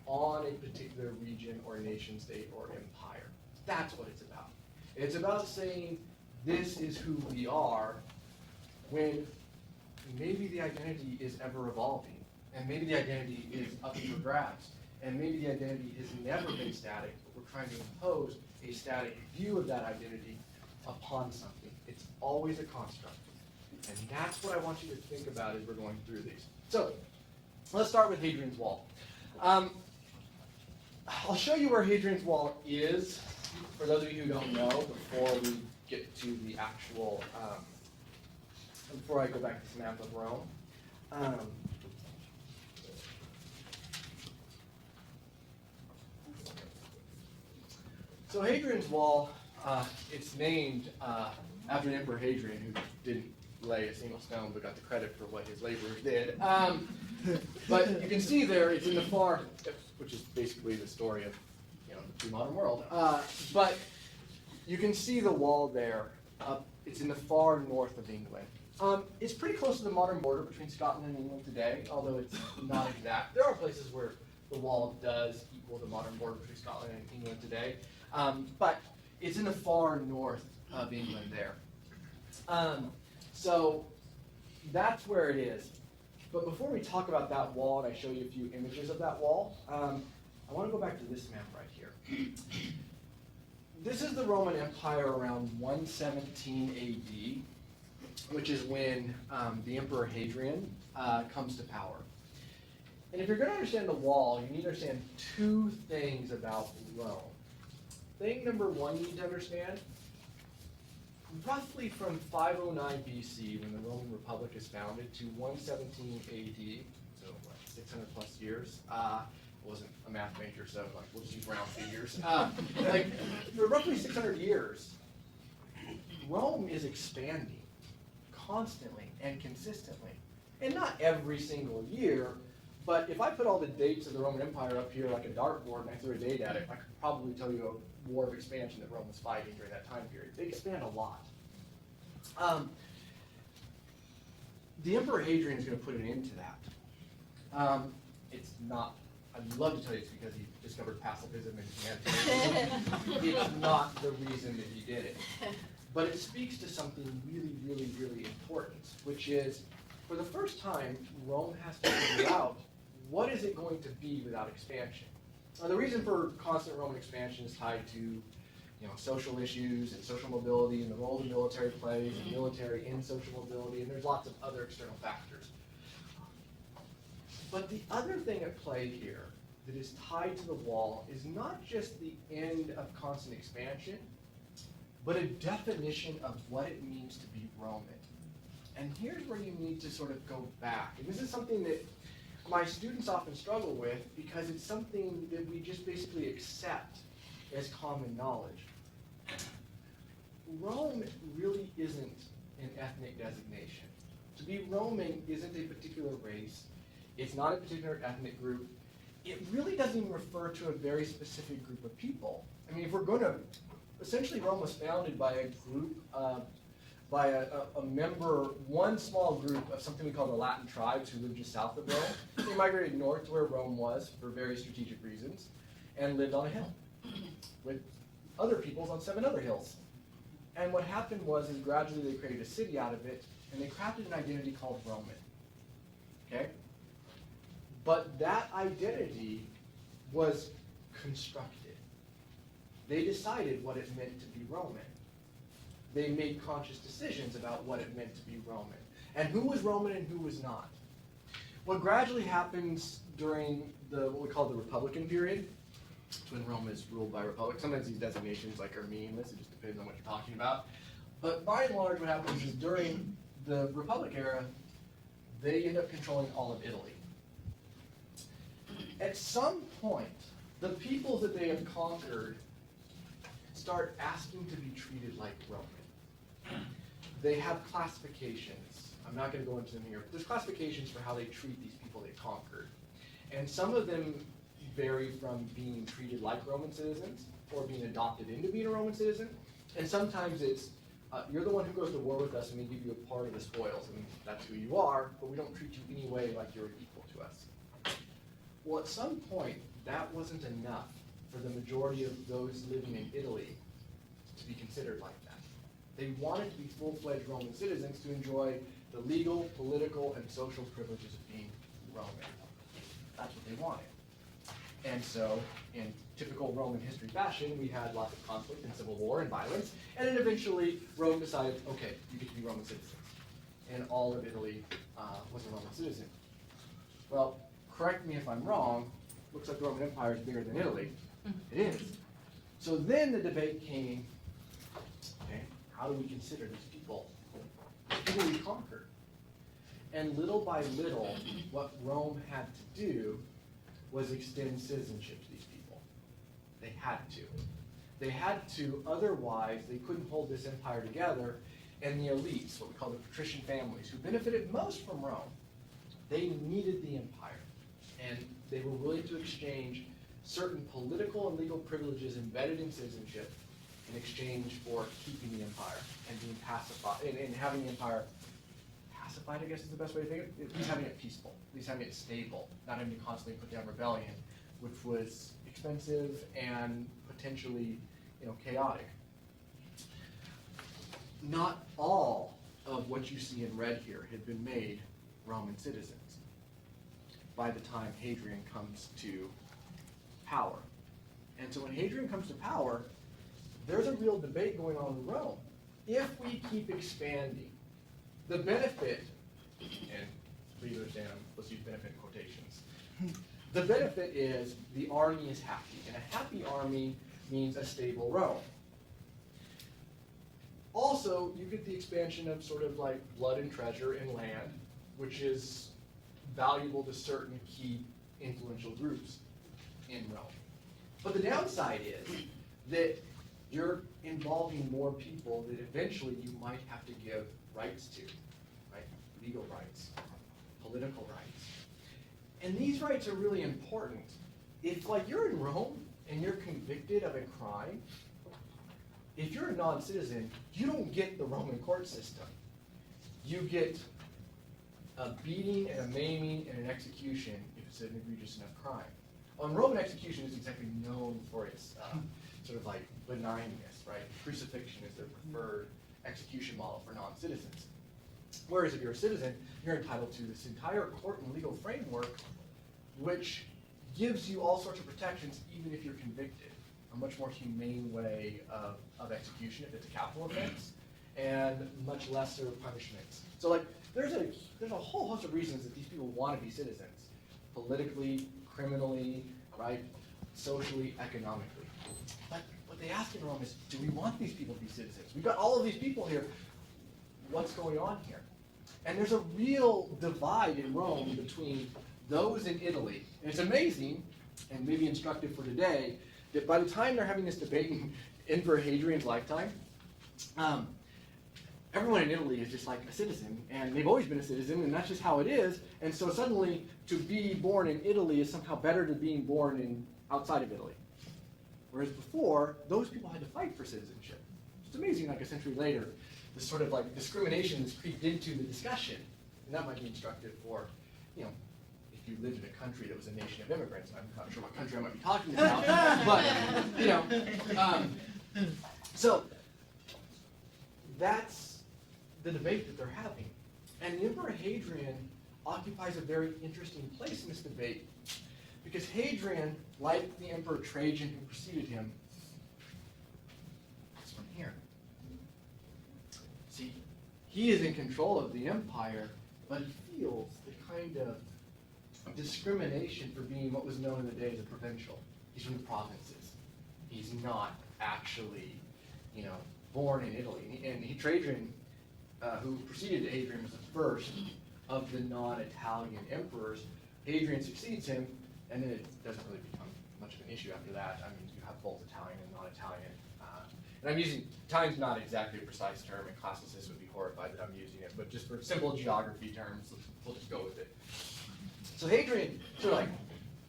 on a particular region or nation state or empire. That's what it's about. It's about saying this is who we are, when maybe the identity is ever evolving, and maybe the identity is up for grabs, and maybe the identity has never been static, but we're trying to impose a static view of that identity upon something. It's always a construct. And that's what I want you to think about as we're going through these. So, let's start with Hadrian's Wall. I'll show you where Hadrian's Wall is, for those of you who don't know, before we get to the actual, before I go back to this map of Rome. So Hadrian's Wall, it's named after the Emperor Hadrian, who didn't lay a single stone, but got the credit for what his laborers did. But you can see there, it's in the far, which is basically the story of, the pre-modern world. But you can see the wall there. It's in the far north of England. It's pretty close to the modern border between Scotland and England today, although it's not exact. There are places where the wall does equal the modern border between Scotland and England today. But it's in the far north of England there. So that's where it is. But before we talk about that wall, and I show you a few images of that wall, I want to go back to this map right here. This is the Roman Empire around 117 AD, which is when the Emperor Hadrian comes to power. And if you're going to understand the wall, you need to understand two things about Rome. Thing number one you need to understand, roughly from 509 BC, when the Roman Republic is founded, to 117 AD, so what, 600 plus years. I wasn't a math major, so we'll just use round figures. For roughly 600 years, Rome is expanding constantly and consistently. And not every single year, but if I put all the dates of the Roman Empire up here like a dartboard and I threw a date at it, I could probably tell you a war of expansion that Rome was fighting during that time period. They expand a lot. The Emperor Hadrian is going to put an end to that. It's not, I'd love to tell you it's because he discovered pacifism and humanitarianism. It's not the reason that he did it. But it speaks to something really, really, really important, which is, for the first time, Rome has to figure out what is it going to be without expansion. Now, the reason for constant Roman expansion is tied to social issues and social mobility and the role the military plays, and military in social mobility, and there's lots of other external factors. But the other thing at play here that is tied to the wall is not just the end of constant expansion, but a definition of what it means to be Roman. And here's where you need to sort of go back. And this is something that my students often struggle with because it's something that we just basically accept as common knowledge. Rome really isn't an ethnic designation. To be Roman isn't a particular race. It's not a particular ethnic group. It really doesn't even refer to a very specific group of people. I mean, if we're going to, essentially Rome was founded by a group, by a member, one small group of something we call the Latin tribes who lived just south of Rome. They migrated north to where Rome was for very strategic reasons and lived on a hill with other peoples on 7 other hills. And what happened was gradually they created a city out of it, and they crafted an identity called Roman. Okay? But that identity was constructed. They decided what it meant to be Roman. They made conscious decisions about what it meant to be Roman, and who was Roman and who was not. What gradually happens during what we call the Republican period, when Rome is ruled by a republic. Sometimes these designations are meaningless, it just depends on what you're talking about. But by and large, what happens is during the Republic era, they end up controlling all of Italy. At some point, the people that they have conquered start asking to be treated like Roman. They have classifications. I'm not going to go into them here, but there's classifications for how they treat these people they conquered. And some of them vary from being treated like Roman citizens or being adopted into being a Roman citizen. And sometimes it's, you're the one who goes to war with us and we give you a part of the spoils, and that's who you are, but we don't treat you any way like you're equal to us. Well, at some point, that wasn't enough for the majority of those living in Italy to be considered like that. They wanted to be full-fledged Roman citizens to enjoy the legal, political, and social privileges of being Roman. That's what they wanted. And so, in typical Roman history fashion, we had lots of conflict and civil war and violence, and then eventually Rome decided, okay, you get to be Roman citizens. And all of Italy was a Roman citizen. Well, correct me if I'm wrong, looks like the Roman Empire is bigger than Italy. It is. So then the debate came, okay, how do we consider these people? These people we conquered. And little by little, what Rome had to do was extend citizenship to these people. They had to. They had to, otherwise they couldn't hold this empire together, and the elites, what we call the patrician families, who benefited most from Rome, they needed the empire. And they were willing to exchange certain political and legal privileges embedded in citizenship in exchange for keeping the empire and being pacified, and having the empire pacified, I guess is the best way to think of it, at least having it peaceful, at least having it stable, not having to constantly put down rebellion, which was expensive and potentially, chaotic. Not all of what you see in red here had been made Roman citizens by the time Hadrian comes to power. And so when Hadrian comes to power, there's a real debate going on in Rome. If we keep expanding, the benefit, and please understand, let's use benefit in quotations. The benefit is the army is happy, and a happy army means a stable Rome. Also, you get the expansion of sort of like blood and treasure and land, which is valuable to certain key influential groups in Rome. But the downside is that you're involving more people that eventually you might have to give rights to, right? Legal rights, political rights. And these rights are really important. If you're in Rome and you're convicted of a crime, if you're a non-citizen, you don't get the Roman court system. You get a beating and a maiming and an execution if it's an egregious enough crime. On Roman execution is exactly known for its sort of like benignness, right? Crucifixion is their preferred execution model for non-citizens. Whereas if you're a citizen, you're entitled to this entire court and legal framework, which gives you all sorts of protections even if you're convicted. A much more humane way of execution if it's a capital offense, and much lesser punishments. So there's a whole host of reasons that these people want to be citizens, politically, criminally, right, socially, economically. But what they ask in Rome is, do we want these people to be citizens? We've got all of these people here. What's going on here? And there's a real divide in Rome between those in Italy. And it's amazing, and maybe instructive for today, that by the time they're having this debate in Emperor Hadrian's lifetime, everyone in Italy is just like a citizen, and they've always been a citizen, and that's just how it is. And so suddenly, to be born in Italy is somehow better than being born outside of Italy. Whereas before, those people had to fight for citizenship. It's amazing, a century later, this sort of discrimination that's creeped into the discussion. And that might be instructive for, if you lived in a country that was a nation of immigrants. I'm not sure what country I might be talking about, but, so that's the debate that they're having. And the Emperor Hadrian occupies a very interesting place in this debate, because Hadrian, like the Emperor Trajan who preceded him, is from here. See, he is in control of the empire, but he feels the kind of discrimination for being what was known in the days of provincial. He's from the provinces. He's not actually, born in Italy. And Trajan, who preceded Hadrian, was the first of the non-Italian emperors. Hadrian succeeds him, and then it doesn't really become much of an issue after that. I mean, you have both Italian and non-Italian. And I'm using, Italian's not exactly a precise term, and classicists would be horrified that I'm using it, but just for simple geography terms, we'll just go with it. So Hadrian, sort of like,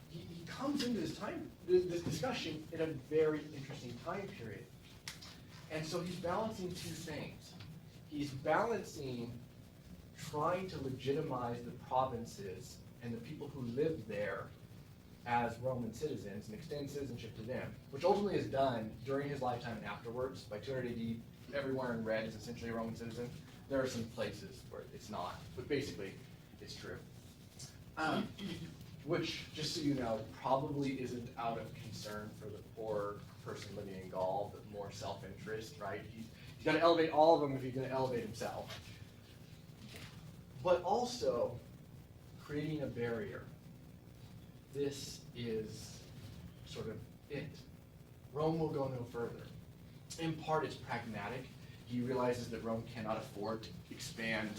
he comes into this discussion in a very interesting time period. And so he's balancing two things. He's balancing trying to legitimize the provinces and the people who lived there as Roman citizens and extend citizenship to them, which ultimately is done during his lifetime and afterwards. By 200 AD, everywhere in red is essentially a Roman citizen. There are some places where it's not, but basically it's true. Which, just so you know, probably isn't out of concern for the poor person living in Gaul, but more self-interest, right? He's got to elevate all of them if he's going to elevate himself. But also creating a barrier. This is sort of it. Rome will go no further. In part, it's pragmatic. He realizes that Rome cannot afford to expand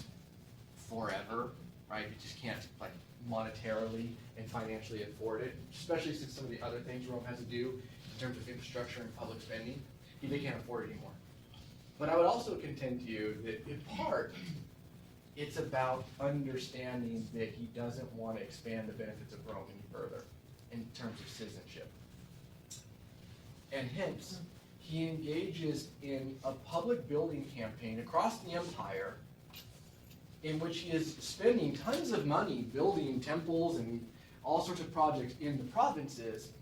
forever, right? It just can't, like, monetarily and financially afford it, especially since some of the other things Rome has to do in terms of infrastructure and public spending, they can't afford it anymore. But I would also contend to you that in part, it's about understanding that he doesn't want to expand the benefits of Rome any further in terms of citizenship. And hence, he engages in a public building campaign across the empire in which he is spending tons of money building temples and all sorts of projects in the provinces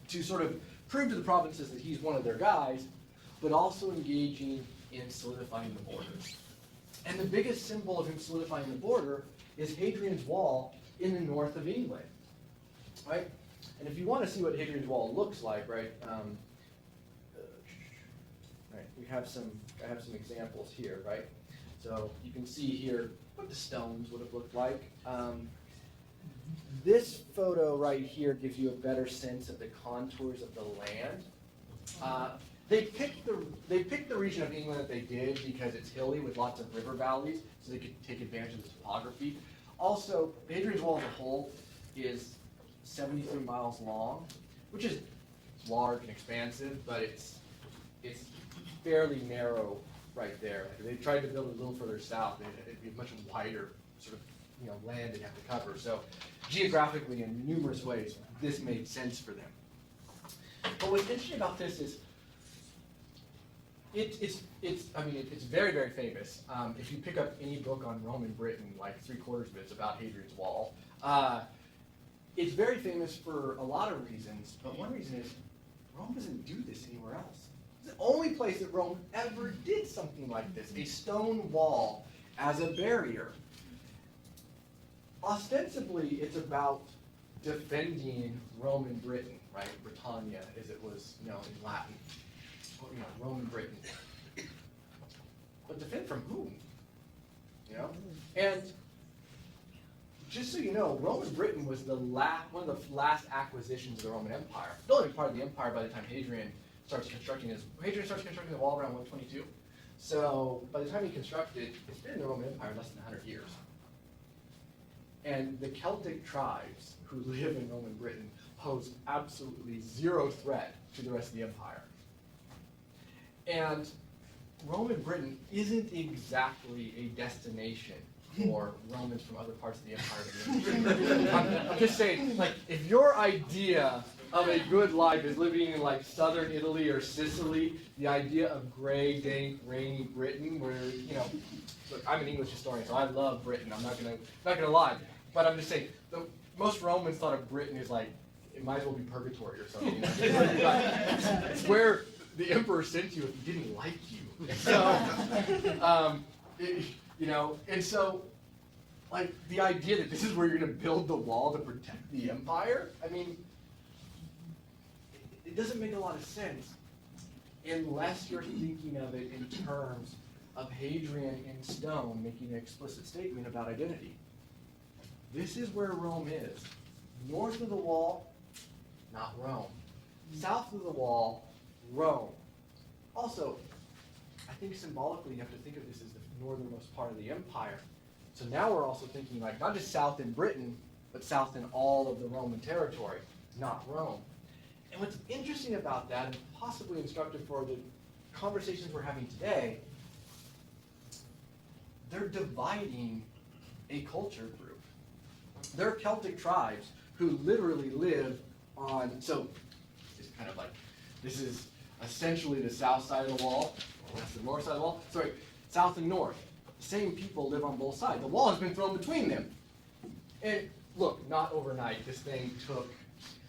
to sort of prove to the provinces that he's one of their guys, but also engaging in solidifying the borders. And the biggest symbol of him solidifying the border is Hadrian's Wall in the north of England, right? And if you want to see what Hadrian's Wall looks like, right, I have some examples here, right? So you can see here what the stones would have looked like. This photo right here gives you a better sense of the contours of the land. They picked the region of England that they did because it's hilly with lots of river valleys, so they could take advantage of the topography. Also, Hadrian's Wall as a whole is 73 miles long, which is large and expansive, but it's fairly narrow right there. If they tried to build it a little further south, it'd be a much wider sort of land they'd have to cover. So geographically, in numerous ways, this made sense for them. But what's interesting about this is it's very, very famous. If you pick up any book on Roman Britain, like 3/4 of it's about Hadrian's Wall. It's very famous for a lot of reasons, but one reason is Rome doesn't do this anywhere else. It's the only place that Rome ever did something like this, a stone wall as a barrier. Ostensibly, it's about defending Roman Britain, right? Britannia, as it was known in Latin. Roman Britain. But defend from whom? And just so you know, Roman Britain was one of the last acquisitions of the Roman Empire. Still only part of the empire by the time Hadrian starts constructing the wall around 122. So by the time he constructed, it's been in the Roman Empire less than 100 years. And the Celtic tribes who live in Roman Britain pose absolutely zero threat to the rest of the empire. And Roman Britain isn't exactly a destination for Romans from other parts of the empire. I'm just saying, like, if your idea of a good life is living in like southern Italy or Sicily, the idea of gray, dank, rainy Britain, where look, I'm an English historian, so I love Britain. I'm not gonna lie, but I'm just saying, most Romans thought of Britain as like it might as well be purgatory or something. It's where the emperor sent you if he didn't like you. So, and so, like, the idea that this is where you're going to build the wall to protect the empire, I mean, it doesn't make a lot of sense unless you're thinking of it in terms of Hadrian in stone making an explicit statement about identity. This is where Rome is. North of the wall, not Rome. South of the wall, Rome. Also, I think symbolically you have to think of this as the northernmost part of the empire. So now we're also thinking like not just south in Britain, but south in all of the Roman territory, not Rome. And what's interesting about that, and possibly instructive for the conversations we're having today, they're dividing a culture group. There are Celtic tribes who literally live on, so it's kind of like, this is essentially the south side of the wall, that's the north side of the wall, sorry, south and north. The same people live on both sides. The wall has been thrown between them. And look, not overnight. This thing took,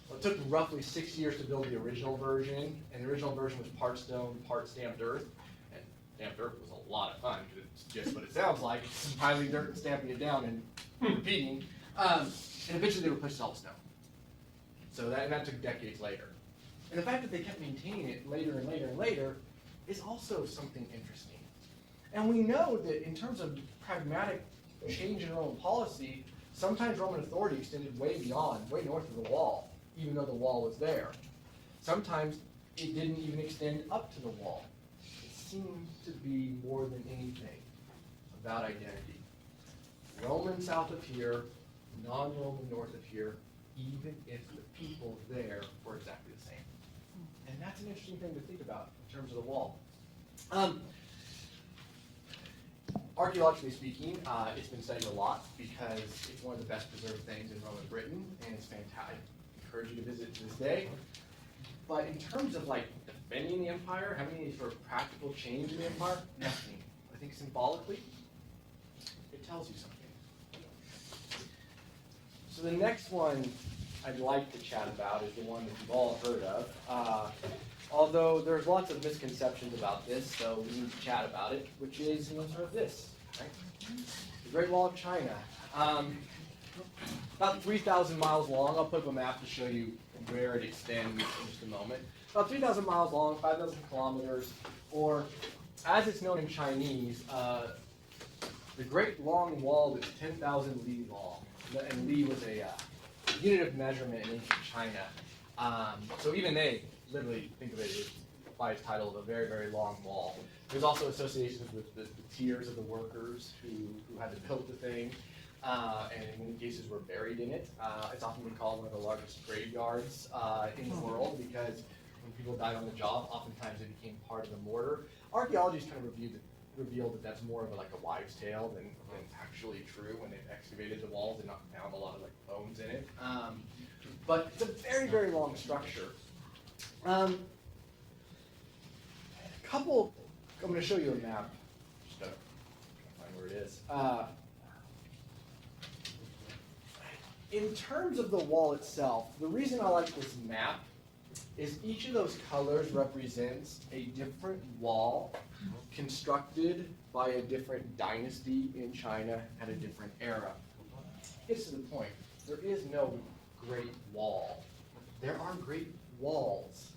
well, it took roughly 6 years to build the original version, and the original version was part stone, part stamped earth. And stamped earth was a lot of fun, because it's just what it sounds like, piling dirt and stamping it down and repeating. And eventually they replaced all the snow. So that took decades later. And the fact that they kept maintaining it later and later and later is also something interesting. And we know that in terms of pragmatic change in Roman policy, sometimes Roman authority extended way beyond, way north of the wall, even though the wall was there. Sometimes it didn't even extend up to the wall. It seemed to be more than anything about identity. Roman south of here, non-Roman north of here, even if the people there were exactly the same. And that's an interesting thing to think about in terms of the wall. Archaeologically speaking, it's been studied a lot because it's one of the best preserved things in Roman Britain, and it's fantastic. I encourage you to visit to this day. But in terms of like defending the empire, having any sort of practical change in the empire, nothing. I think symbolically, it tells you something. So the next one I'd like to chat about is the one that you've all heard of. Although there's lots of misconceptions about this, so we need to chat about it, which is sort of this, right? The Great Wall of China. About 3,000 miles long. I'll put up a map to show you where it extends in just a moment. About 3,000 miles long, 5,000 kilometers, or as it's known in Chinese, the Great Long Wall is 10,000 li long. And li was a unit of measurement in ancient China. So even they literally think of it by its title of a very, very long wall. There's also associations with the tears of the workers who had to build the thing, and in many cases were buried in it. It's often been called one of the largest graveyards in the world because when people died on the job, oftentimes it became part of the mortar. Archaeology has kind of revealed that that's more of a wives' tale than actually true. When they've excavated the walls, they've not found a lot of bones in it. But it's a very, very long structure. I'm going to show you a map. Just gotta find where it is. In terms of the wall itself, the reason I like this map is each of those colors represents a different wall constructed by a different dynasty in China at a different era. Gets to the point. There is no great wall. There are great walls.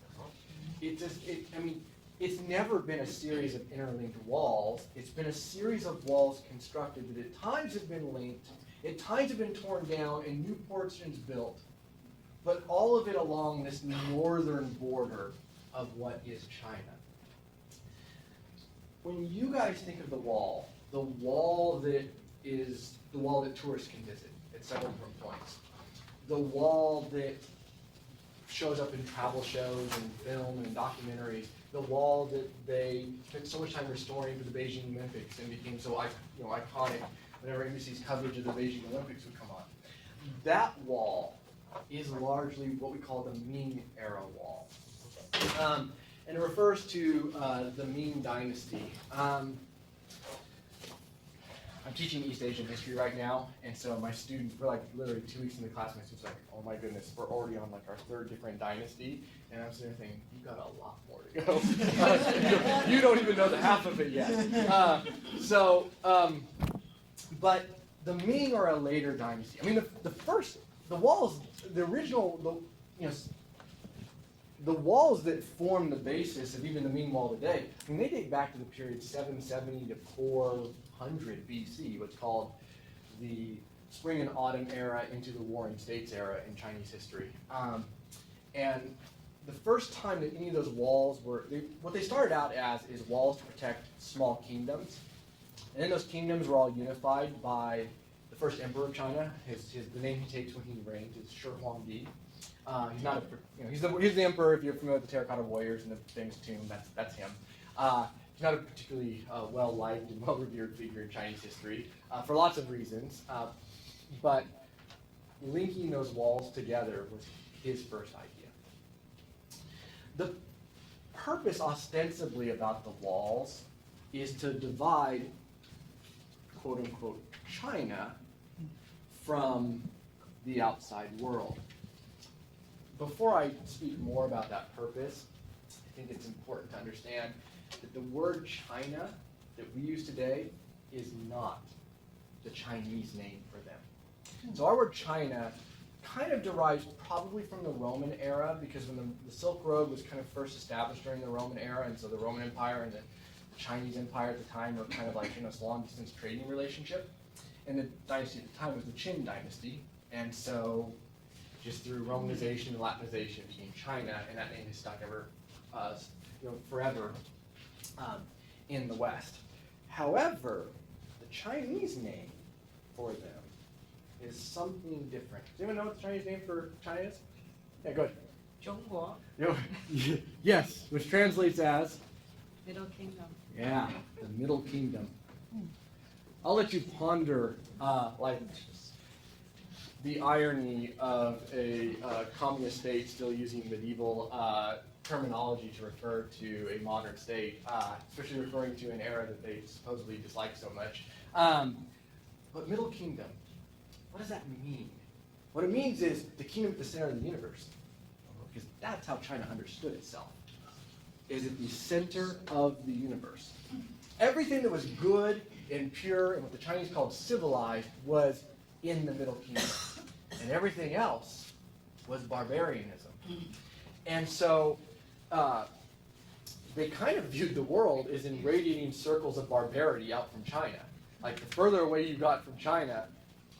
It's never been a series of interlinked walls. It's been a series of walls constructed that at times have been linked, at times have been torn down, and new portions built. But all of it along this northern border of what is China. When you guys think of the wall that is the wall that tourists can visit at several different points, the wall that shows up in travel shows and film and documentaries, the wall that they spent so much time restoring for the Beijing Olympics and became so iconic whenever NBC's coverage of the Beijing Olympics would come on. That wall is largely what we call the Ming era wall. And it refers to the Ming dynasty. I'm teaching East Asian history right now, and so my students, we're literally 2 weeks in the class, my students are like, oh my goodness, we're already on our third different dynasty, and I'm sitting there thinking, you got a lot more to go. You don't even know the half of it yet. But the Ming are a later dynasty. I mean, the walls that form the basis of even the Ming Wall today, I mean, they date back to the period 770 to 400 BC, what's called the Spring and Autumn era into the Warring States era in Chinese history. And the first time that any of those walls what they started out as is walls to protect small kingdoms. And then those kingdoms were all unified by the first emperor of China. The name he takes when he reigns is Shi Huangdi. He's not he's the emperor. If you're familiar with the Terracotta Warriors and the famous tomb, that's him. He's not a particularly well-liked and well-revered figure in Chinese history for lots of reasons, but linking those walls together was his first idea. The purpose ostensibly about the walls is to divide, quote-unquote, China from the outside world. Before I speak more about that purpose, I think it's important to understand that the word China that we use today is not the Chinese name for them. So our word China kind of derives probably from the Roman era, because when the Silk Road was kind of first established during the Roman era, and so the Roman Empire and the Chinese Empire at the time were kind of like in this long-distance trading relationship. And the dynasty at the time was the Qin dynasty, and so just through Romanization and Latinization it became China, and that name has stuck forever in the West. However, the Chinese name for them is something different. Does anyone know what the Chinese name for China is? Yeah, go ahead. 中国 Yes, which translates as? Middle Kingdom. Yeah, the Middle Kingdom. I'll let you ponder like the irony of a communist state still using medieval terminology to refer to a modern state, especially referring to an era that they supposedly dislike so much. But Middle Kingdom, what does that mean? What it means is the kingdom at the center of the universe, because that's how China understood itself, is at the center of the universe. Everything that was good and pure and what the Chinese called civilized was in the Middle Kingdom. And everything else was barbarianism. And so they kind of viewed the world as in radiating circles of barbarity out from China. Like the further away you got from China,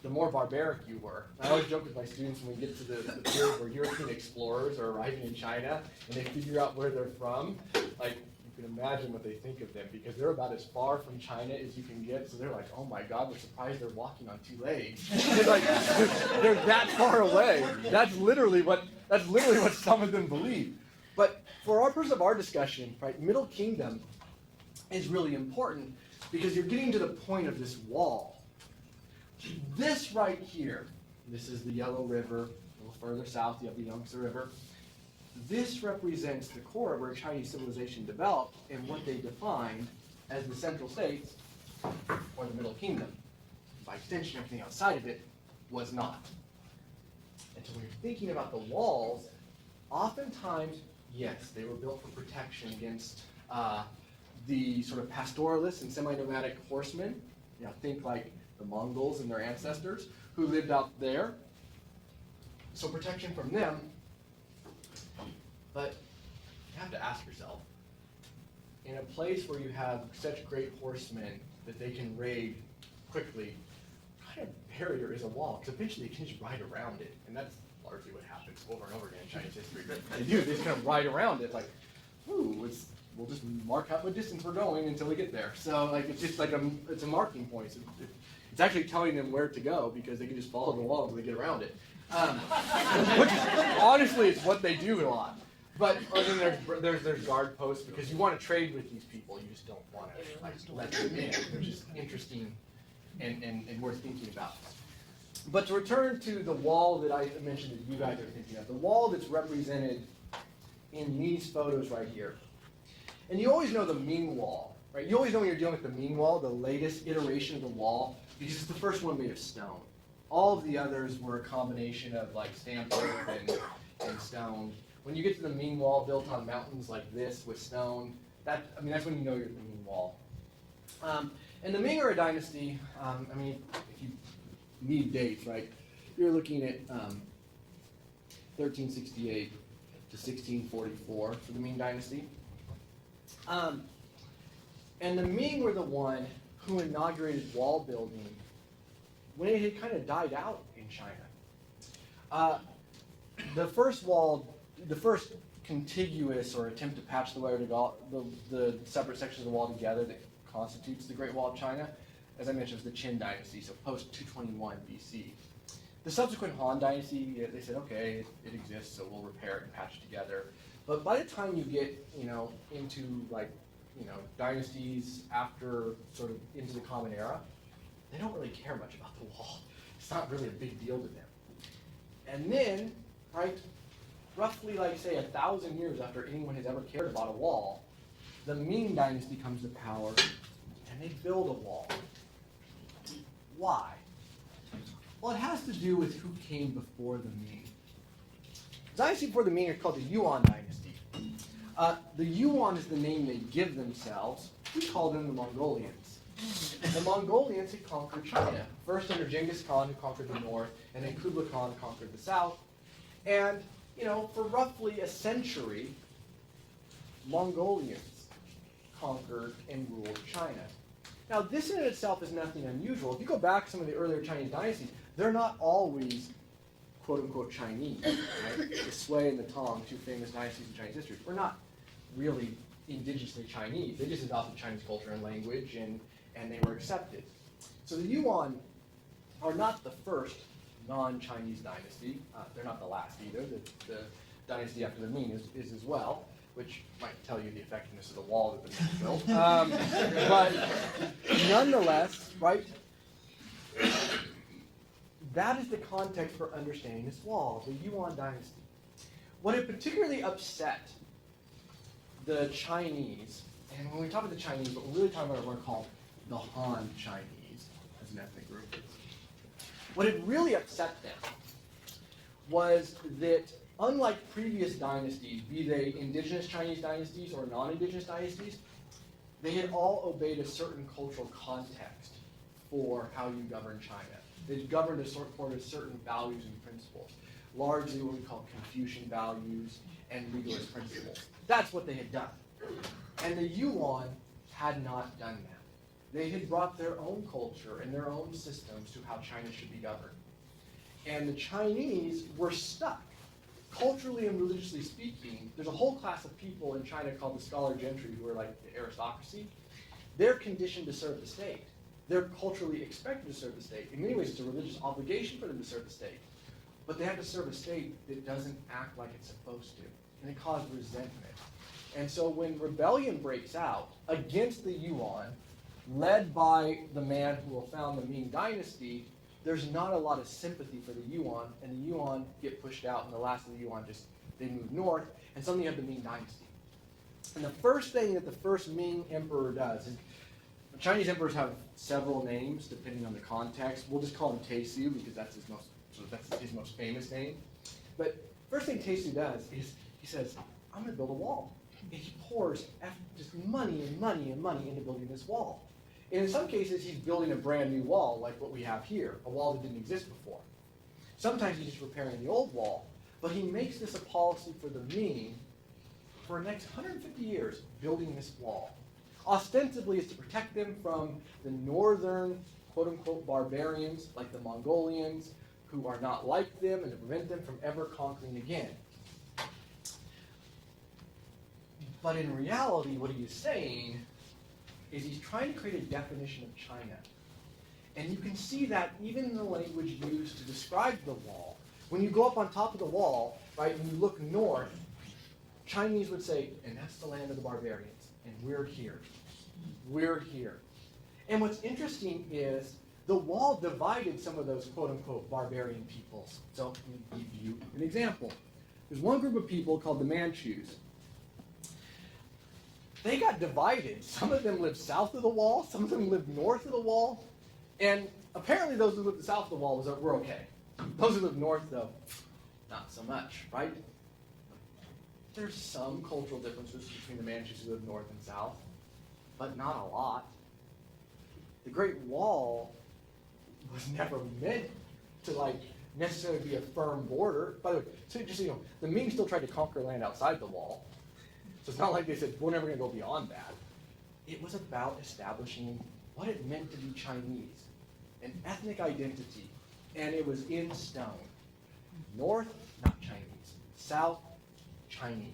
the more barbaric you were. I always joke with my students when we get to the period where European explorers are arriving in China and they figure out where they're from, like you can imagine what they think of them, because they're about as far from China as you can get. So they're like, oh my God, we're surprised they're walking on 2 legs. They're that far away. That's literally what some of them believe. But for our purpose of our discussion, right, Middle Kingdom is really important because you're getting to the point of this wall. This right here, this is the Yellow River. A little further south, you have the Yangtze River. This represents the core of where Chinese civilization developed and what they defined as the Central States or the Middle Kingdom. By extension, everything outside of it was not. And so when you're thinking about the walls, oftentimes, yes, they were built for protection against the sort of pastoralists and semi-nomadic horsemen. You know, think like the Mongols and their ancestors who lived out there. So protection from them. But you have to ask yourself, in a place where you have such great horsemen that they can raid quickly, what kind of barrier is a wall? Because eventually you can just ride around it. And that's largely what happens over and over again in Chinese history. They do, they just kind of ride around it like, ooh, we'll just mark how much distance we're going until we get there. So like it's just like it's a marking point. So it's actually telling them where to go because they can just follow the wall until they get around it. Which is, honestly, it's what they do a lot. But then there's guard posts because you want to trade with these people. You just don't want to like let them in. They're just interesting and worth thinking about. But to return to the wall that I mentioned that you guys are thinking of, the wall that's represented in these photos right here. And you always know the Ming Wall, right? You always know when you're dealing with the Ming Wall, the latest iteration of the wall, because it's the first one made of stone. All of the others were a combination of like stamped earth and stone. When you get to the Ming Wall built on mountains like this with stone, that's when you know you're at the Ming Wall. And the Ming are a dynasty. If you need dates, right? You're looking at 1368 to 1644 for the Ming dynasty. And the Ming were the one who inaugurated wall building when it had kind of died out in China. The first contiguous or attempt to patch the separate sections of the wall together that constitutes the Great Wall of China as I mentioned, was the Qin dynasty, so post 221 BC. The subsequent Han dynasty, they said, okay, it exists, so we'll repair it and patch it together. But by the time you get, into dynasties after sort of into the Common Era, they don't really care much about the wall. It's not really a big deal to them. And then, right, roughly say 1,000 years after anyone has ever cared about a wall, the Ming dynasty comes to power and they build a wall. Why? Well, it has to do with who came before the Ming. The dynasty before the Ming is called the Yuan dynasty. The Yuan is the name they give themselves. We call them the Mongolians. The Mongolians had conquered China, first under Genghis Khan, who conquered the north, and then Kublai Khan conquered the south. And, for roughly a century, Mongolians conquered and ruled China. Now, this in itself is nothing unusual. If you go back to some of the earlier Chinese dynasties, they're not always quote-unquote Chinese. Right? The Sui and the Tang, two famous dynasties in Chinese history, were not really indigenously Chinese. They just adopted Chinese culture and language, and they were accepted. So the Yuan are not the first non-Chinese dynasty. They're not the last either. The dynasty after the Ming is as well, which might tell you the effectiveness of the wall that the Ming built. But nonetheless, right, that is the context for understanding this wall, the Yuan dynasty. What had particularly upset the Chinese, and when we talk about the Chinese, what we're really talking about are what are called the Han Chinese as an ethnic group. What had really upset them was that unlike previous dynasties, be they indigenous Chinese dynasties or non-indigenous dynasties, they had all obeyed a certain cultural context for how you govern China. They governed according to certain values and principles, largely what we call Confucian values and legalist principles. That's what they had done. And the Yuan had not done that. They had brought their own culture and their own systems to how China should be governed. And the Chinese were stuck. Culturally and religiously speaking, there's a whole class of people in China called the scholar gentry, who are like the aristocracy. They're conditioned to serve the state. They're culturally expected to serve the state. In many ways, it's a religious obligation for them to serve the state. But they have to serve a state that doesn't act like it's supposed to. And it caused resentment. And so when rebellion breaks out against the Yuan, led by the man who will found the Ming dynasty, there's not a lot of sympathy for the Yuan, and the Yuan get pushed out, and the last of the Yuan they move north, and suddenly you have the Ming dynasty. And the first thing that the first Ming emperor does, and Chinese emperors have several names depending on the context. We'll just call him Taisu because that's his most famous name. But first thing Taisu does is he says, I'm going to build a wall. And he pours just money and money and money into building this wall. And in some cases, he's building a brand new wall, like what we have here, a wall that didn't exist before. Sometimes he's just repairing the old wall, but he makes this a policy for the Ming for the next 150 years, building this wall. Ostensibly, it's to protect them from the northern, quote-unquote, barbarians, like the Mongolians, who are not like them, and to prevent them from ever conquering again. But in reality, what he is saying is he's trying to create a definition of China. And you can see that even in the language used to describe the wall. When you go up on top of the wall, right, and you look north, Chinese would say, and that's the land of the barbarians, and we're here. We're here. And what's interesting is the wall divided some of those quote-unquote barbarian peoples. So let me give you an example. There's one group of people called the Manchus. They got divided. Some of them lived south of the wall, some of them lived north of the wall, and apparently those who lived south of the wall were okay. Those who lived north, though, not so much, right? There's some cultural differences between the Manchus who live north and south, but not a lot. The Great Wall was never meant to necessarily be a firm border. By the way, so just so you know, the Ming still tried to conquer land outside the wall. So it's not like they said, we're never going to go beyond that. It was about establishing what it meant to be Chinese, an ethnic identity, and it was in stone. North, not Chinese. South, Chinese.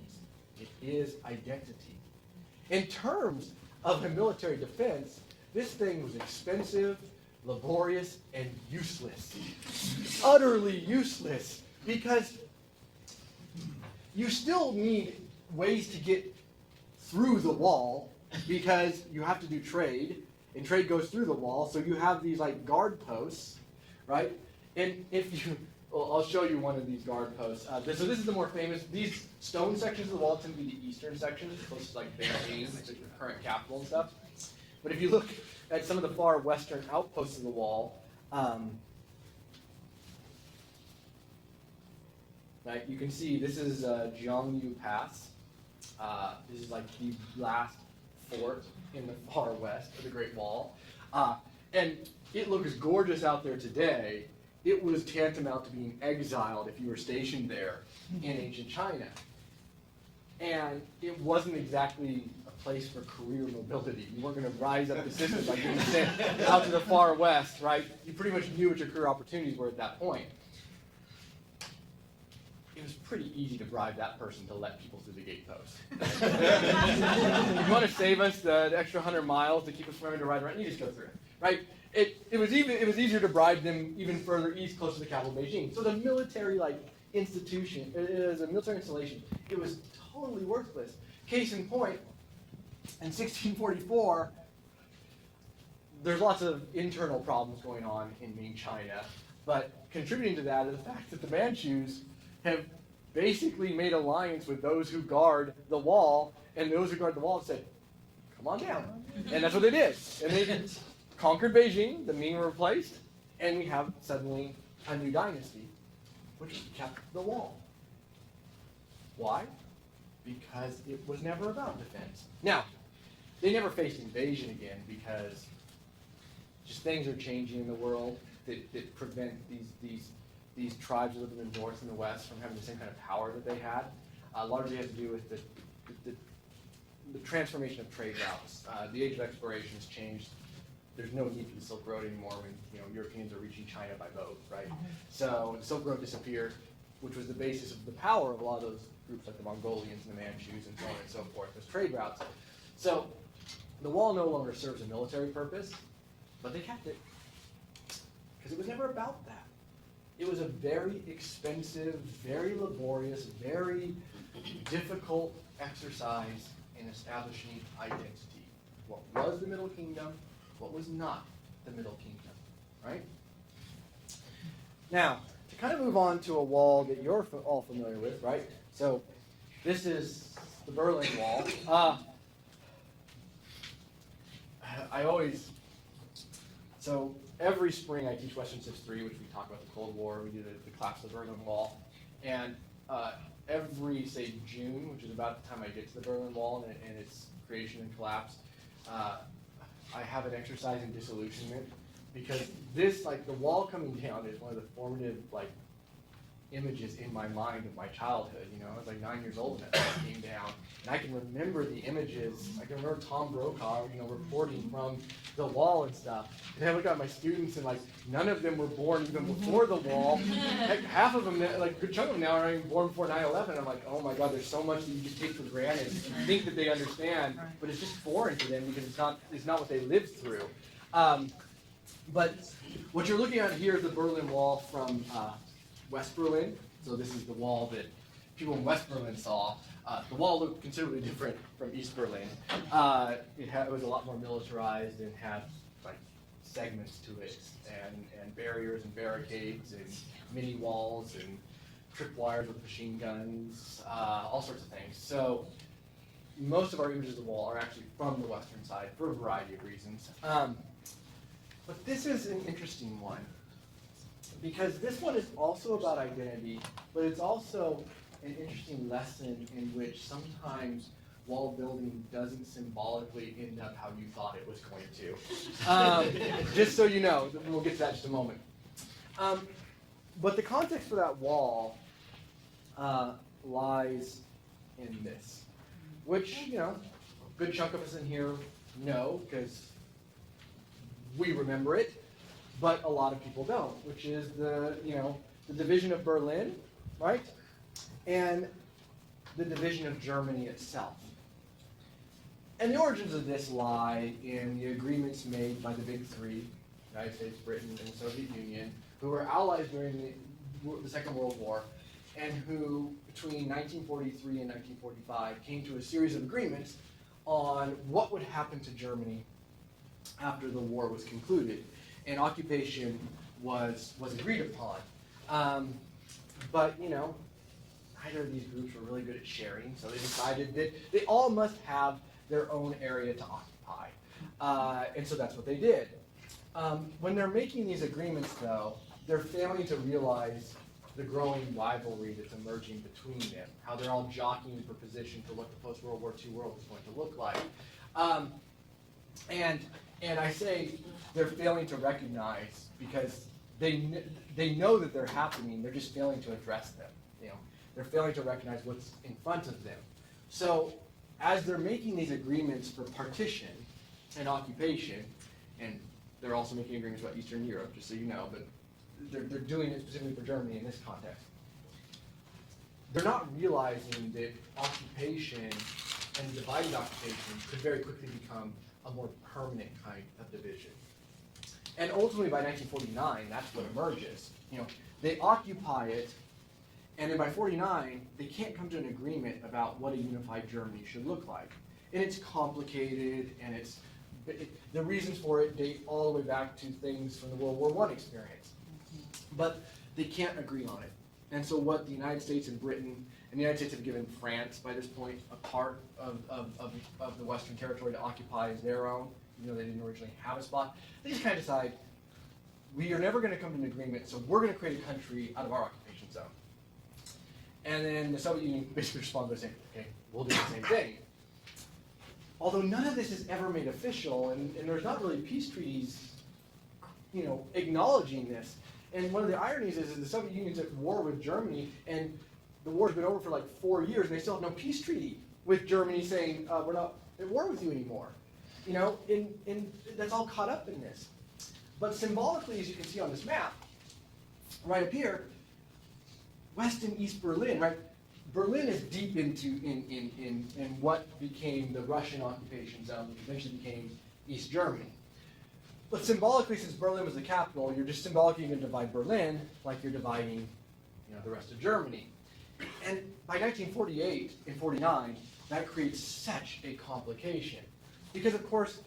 It is identity. In terms of the military defense, This thing was expensive, laborious, and useless. Utterly useless, because you still need ways to get through the wall, because you have to do trade, and trade goes through the wall, so you have these like guard posts, right? And if you, well, I'll show you one of these guard posts. So this is the more famous. These stone sections of the wall tend to be the eastern sections, close to like Beijing, the current capital and stuff. But if you look at some of the far western outposts of the wall, right, you can see this is Jiangyu Pass. This is like the last fort in the far west of the Great Wall. And it looks gorgeous out there today. It was tantamount to being exiled if you were stationed there in ancient China. And it wasn't exactly a place for career mobility. You weren't going to rise up the system by getting sent out to the far west, right? You pretty much knew what your career opportunities were at that point. It was pretty easy to bribe that person to let people through the gate post. You want to save us the extra 100 miles to keep us from having to ride around? You just go through it, right? It was easier to bribe them even further east, close to the capital, Beijing. So the military institution, as a military installation, it was totally worthless. Case in point, in 1644, there's lots of internal problems going on in Ming China, but contributing to that is the fact that the Manchus have basically made alliance with those who guard the wall, and those who guard the wall have said, come on down. And that's what they did. And they conquered Beijing, the Ming were replaced, and we have suddenly a new dynasty, which kept the wall. Why? Because it was never about defense. Now, they never faced invasion again because just things are changing in the world that prevent these tribes that live in the north and the west from having the same kind of power that they had. Largely has to do with the transformation of trade routes. The age of exploration has changed. There's no need for the Silk Road anymore when Europeans are reaching China by boat, right? So the Silk Road disappeared, which was the basis of the power of a lot of those groups like the Mongolians and the Manchus and so on and so forth, those trade routes. So the wall no longer serves a military purpose, but they kept it because it was never about that. It was a very expensive, very laborious, very difficult exercise in establishing identity. What was the Middle Kingdom? What was not the Middle Kingdom, right? Now, to kind of move on to a wall that you're all familiar with, right? So this is the Berlin Wall. So every spring I teach Western Civ 3, which we talk about the Cold War, we do the collapse of the Berlin Wall. And every, say, June, which is about the time I get to the Berlin Wall and its creation and collapse, I have an exercise in disillusionment, because this, the wall coming down is one of the formative, images in my mind of my childhood. I was 9 years old when that came down, and I can remember the images. I can remember Tom Brokaw, reporting from the wall and stuff. And I look at my students, and none of them were born even before the wall. Heck, half of them, a good chunk of them now, are even born before 9/11. I'm like, oh my God, there's so much that you just take for granted. You think that they understand, but it's just foreign to them because it's not what they lived through. But what you're looking at here is the Berlin Wall from West Berlin. So this is the wall that people in West Berlin saw. The wall looked considerably different from East Berlin. It was a lot more militarized and had segments to it, and barriers and barricades and mini walls and tripwires with machine guns, all sorts of things. So most of our images of the wall are actually from the western side for a variety of reasons. But this is an interesting one, because this one is also about identity, but it's also an interesting lesson in which sometimes wall building doesn't symbolically end up how you thought it was going to. Just so you know, we'll get to that in just a moment. But the context for that wall lies in this, which, a good chunk of us in here know, because we remember it, but a lot of people don't, which is the division of Berlin, right? And the division of Germany itself. And the origins of this lie in the agreements made by the big three, United States, Britain, and the Soviet Union, who were allies during the Second World War, and who, between 1943 and 1945, came to a series of agreements on what would happen to Germany after the war was concluded. And occupation was agreed upon. But, you know, neither of these groups were really good at sharing, so they decided that they all must have their own area to occupy. And so that's what they did. When they're making these agreements, though, they're failing to realize the growing rivalry that's emerging between them, how they're all jockeying for position for what the post-World War II world is going to look like. And I say they're failing to recognize because they know that they're happening, they're just failing to address them. You know, they're failing to recognize what's in front of them. So as they're making these agreements for partition and occupation, and they're also making agreements about Eastern Europe, just so you know, but they're doing it specifically for Germany in this context. They're not realizing that occupation and divided occupation could very quickly become a more permanent kind of division. And ultimately by 1949, that's what emerges. You know, they occupy it, and then by 49, they can't come to an agreement about what a unified Germany should look like. And it's complicated, and the reasons for it date all the way back to things from the World War I experience. But they can't agree on it. And so what the United States and Britain, and the United States have given France, by this point, a part of the Western territory to occupy as their own, even though they didn't originally have a spot. They just kind of decide, we are never going to come to an agreement, so we're going to create a country out of our occupation zone. And then the Soviet Union basically responded by saying, okay, we'll do the same thing. Although none of this is ever made official, and there's not really peace treaties, you know, acknowledging this. And one of the ironies is the Soviet Union's at war with Germany, and the war's been over for like 4 years, and they still have no peace treaty with Germany saying, we're not at war with you anymore. You know, and that's all caught up in this. But symbolically, as you can see on this map, right up here, West and East Berlin, right? Berlin is deep into in what became the Russian occupation zone, which eventually became East Germany. But symbolically, since Berlin was the capital, you're just symbolically going to divide Berlin like you're dividing, you know, the rest of Germany. And by 1948 and 49, that creates such a complication. Because, of course,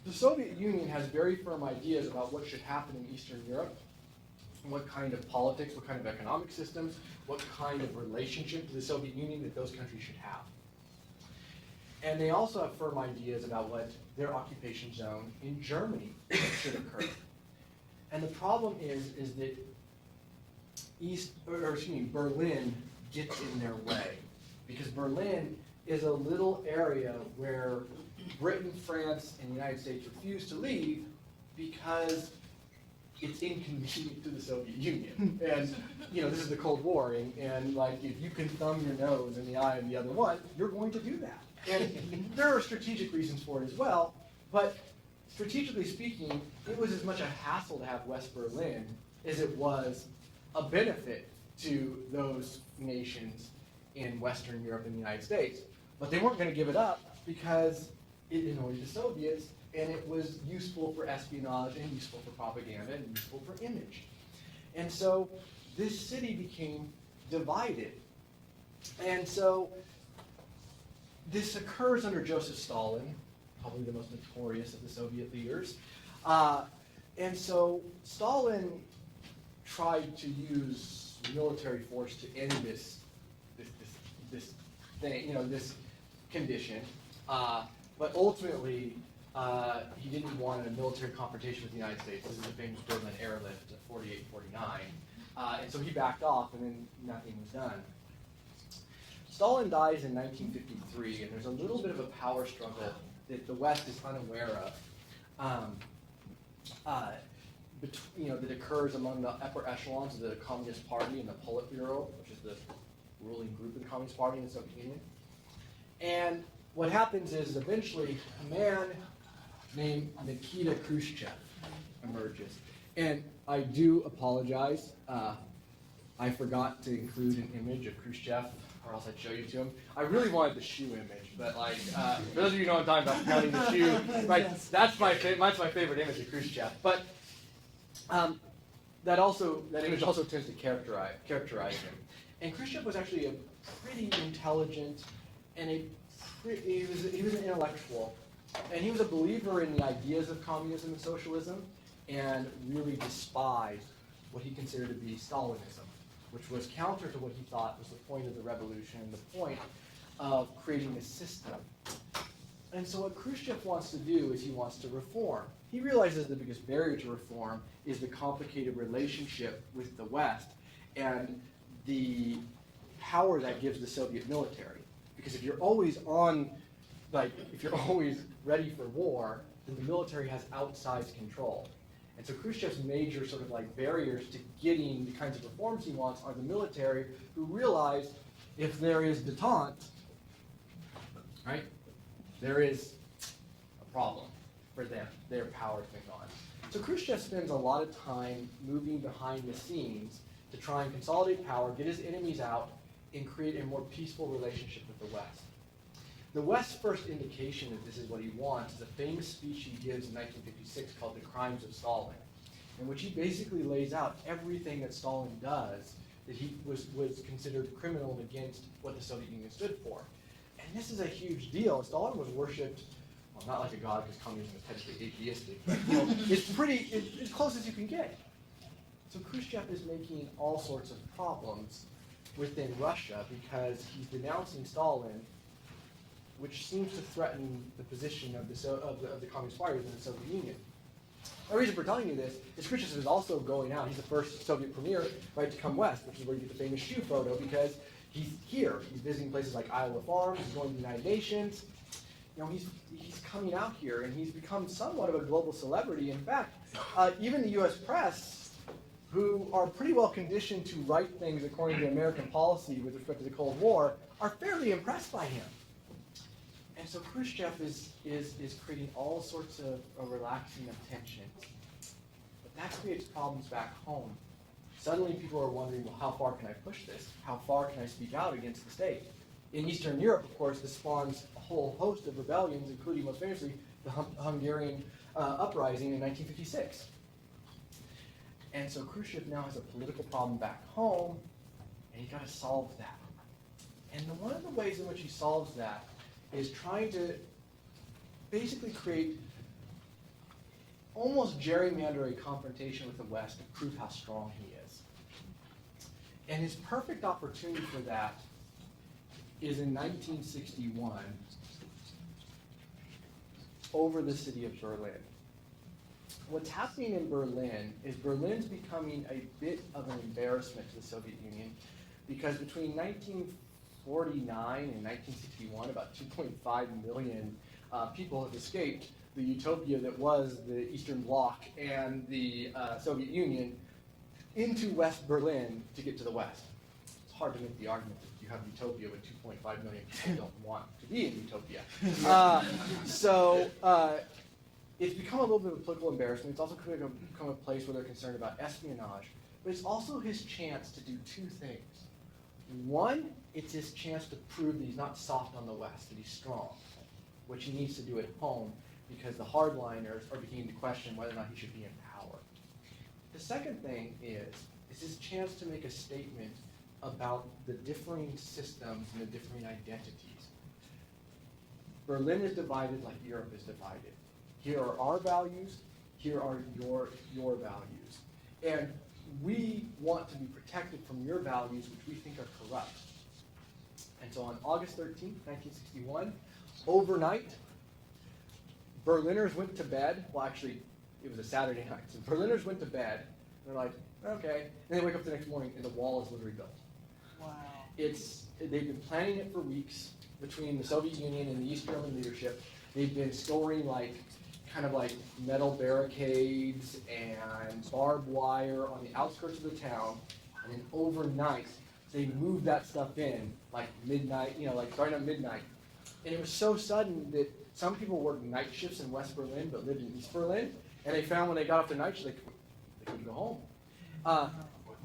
the Soviet Union has very firm ideas about what should happen in Eastern Europe, what kind of politics, what kind of economic systems, what kind of relationship to the Soviet Union that those countries should have. And they also have firm ideas about what their occupation zone in Germany should occur. And the problem is that Berlin gets in their way. Because Berlin is a little area where Britain, France, and the United States refuse to leave because it's inconvenient to the Soviet Union. And, you know, this is the Cold War, and like, if you can thumb your nose in the eye of the other one, you're going to do that. And there are strategic reasons for it as well, but strategically speaking, it was as much a hassle to have West Berlin as it was a benefit to those nations in Western Europe and the United States. But they weren't going to give it up because it annoyed the Soviets, and it was useful for espionage, and useful for propaganda, and useful for image. And so this city became divided. And so this occurs under Joseph Stalin, probably the most notorious of the Soviet leaders. And so Stalin tried to use military force to end this thing, you know, this condition. But ultimately, he didn't want a military confrontation with the United States. This is the famous Berlin airlift of 48-49. And so he backed off, and then nothing was done. Stalin dies in 1953, and there's a little bit of a power struggle that the West is unaware of, that occurs among the upper echelons of the Communist Party and the Politburo, which is the ruling group of the Communist Party in the Soviet Union. And what happens is eventually a man named Nikita Khrushchev emerges. And I do apologize. I forgot to include an image of Khrushchev or else I'd show you to him. I really wanted the shoe image, but like, for those of you who know what I'm talking about, counting the shoe, right? That's my favorite image of Khrushchev. But that image also tends to characterize him. And Khrushchev was actually a pretty intelligent and he was an intellectual, and he was a believer in the ideas of communism and socialism, and really despised what he considered to be Stalinism, which was counter to what he thought was the point of the revolution and the point of creating a system. And so what Khrushchev wants to do is he wants to reform. He realizes the biggest barrier to reform is the complicated relationship with the West and the power that gives the Soviet military. Because if you're always if you're always ready for war, then the military has outsized control. And so Khrushchev's major sort of like barriers to getting the kinds of reforms he wants are the military, who realize if there is detente, right, there is a problem for them, their power to be gone. So Khrushchev spends a lot of time moving behind the scenes to try and consolidate power, get his enemies out, and create a more peaceful relationship with the West. The West's first indication that this is what he wants is a famous speech he gives in 1956 called The Crimes of Stalin, in which he basically lays out everything that Stalin does that he was considered criminal and against what the Soviet Union stood for. And this is a huge deal. Stalin was worshipped, well, not like a god because communism is technically atheistic, but it's as close as you can get. So Khrushchev is making all sorts of problems within Russia because he's denouncing Stalin, which seems to threaten the position of the Communist Party within the Soviet Union. The reason for telling you this is Khrushchev is also going out. He's the first Soviet premier, right, to come west, which is where you get the famous shoe photo, because he's here. He's visiting places like Iowa Farms. He's going to the United Nations. You know, he's coming out here, and he's become somewhat of a global celebrity. In fact, even the U.S. press, who are pretty well conditioned to write things according to American policy with respect to the Cold War, are fairly impressed by him. And so Khrushchev is creating all sorts of relaxing of tensions. But that creates problems back home. Suddenly people are wondering, well, how far can I push this? How far can I speak out against the state? In Eastern Europe, of course, this spawns a whole host of rebellions, including, most famously, the Hungarian uprising in 1956. And so Khrushchev now has a political problem back home, and he's got to solve that. And one of the ways in which he solves that is trying to basically create almost gerrymander a confrontation with the West to prove how strong he is. And his perfect opportunity for that is in 1961 over the city of Berlin. What's happening in Berlin is Berlin's becoming a bit of an embarrassment to the Soviet Union, because between 1949 and 1961, about 2.5 million people have escaped the utopia that was the Eastern Bloc and the Soviet Union into West Berlin to get to the West. It's hard to make the argument that you have utopia when 2.5 million people don't want to be in utopia. It's become a little bit of a political embarrassment. It's also become a place where they're concerned about espionage. But it's also his chance to do two things. One, it's his chance to prove that he's not soft on the West, that he's strong, which he needs to do at home because the hardliners are beginning to question whether or not he should be in power. The second thing is his chance to make a statement about the differing systems and the differing identities. Berlin is divided like Europe is divided. Here are our values, here are your values. And we want to be protected from your values, which we think are corrupt. And so on August 13th, 1961, overnight, Berliners went to bed. Well, actually, it was a Saturday night. So Berliners went to bed. And they're like, okay. And they wake up the next morning and the wall is literally built. Wow. They've been planning it for weeks between the Soviet Union and the East German leadership. They've been storing kind of like metal barricades and barbed wire on the outskirts of the town. And then overnight, they moved that stuff in like midnight, starting at midnight. And it was so sudden that some people worked night shifts in West Berlin but lived in East Berlin. And they found when they got off their night shift, they couldn't go home.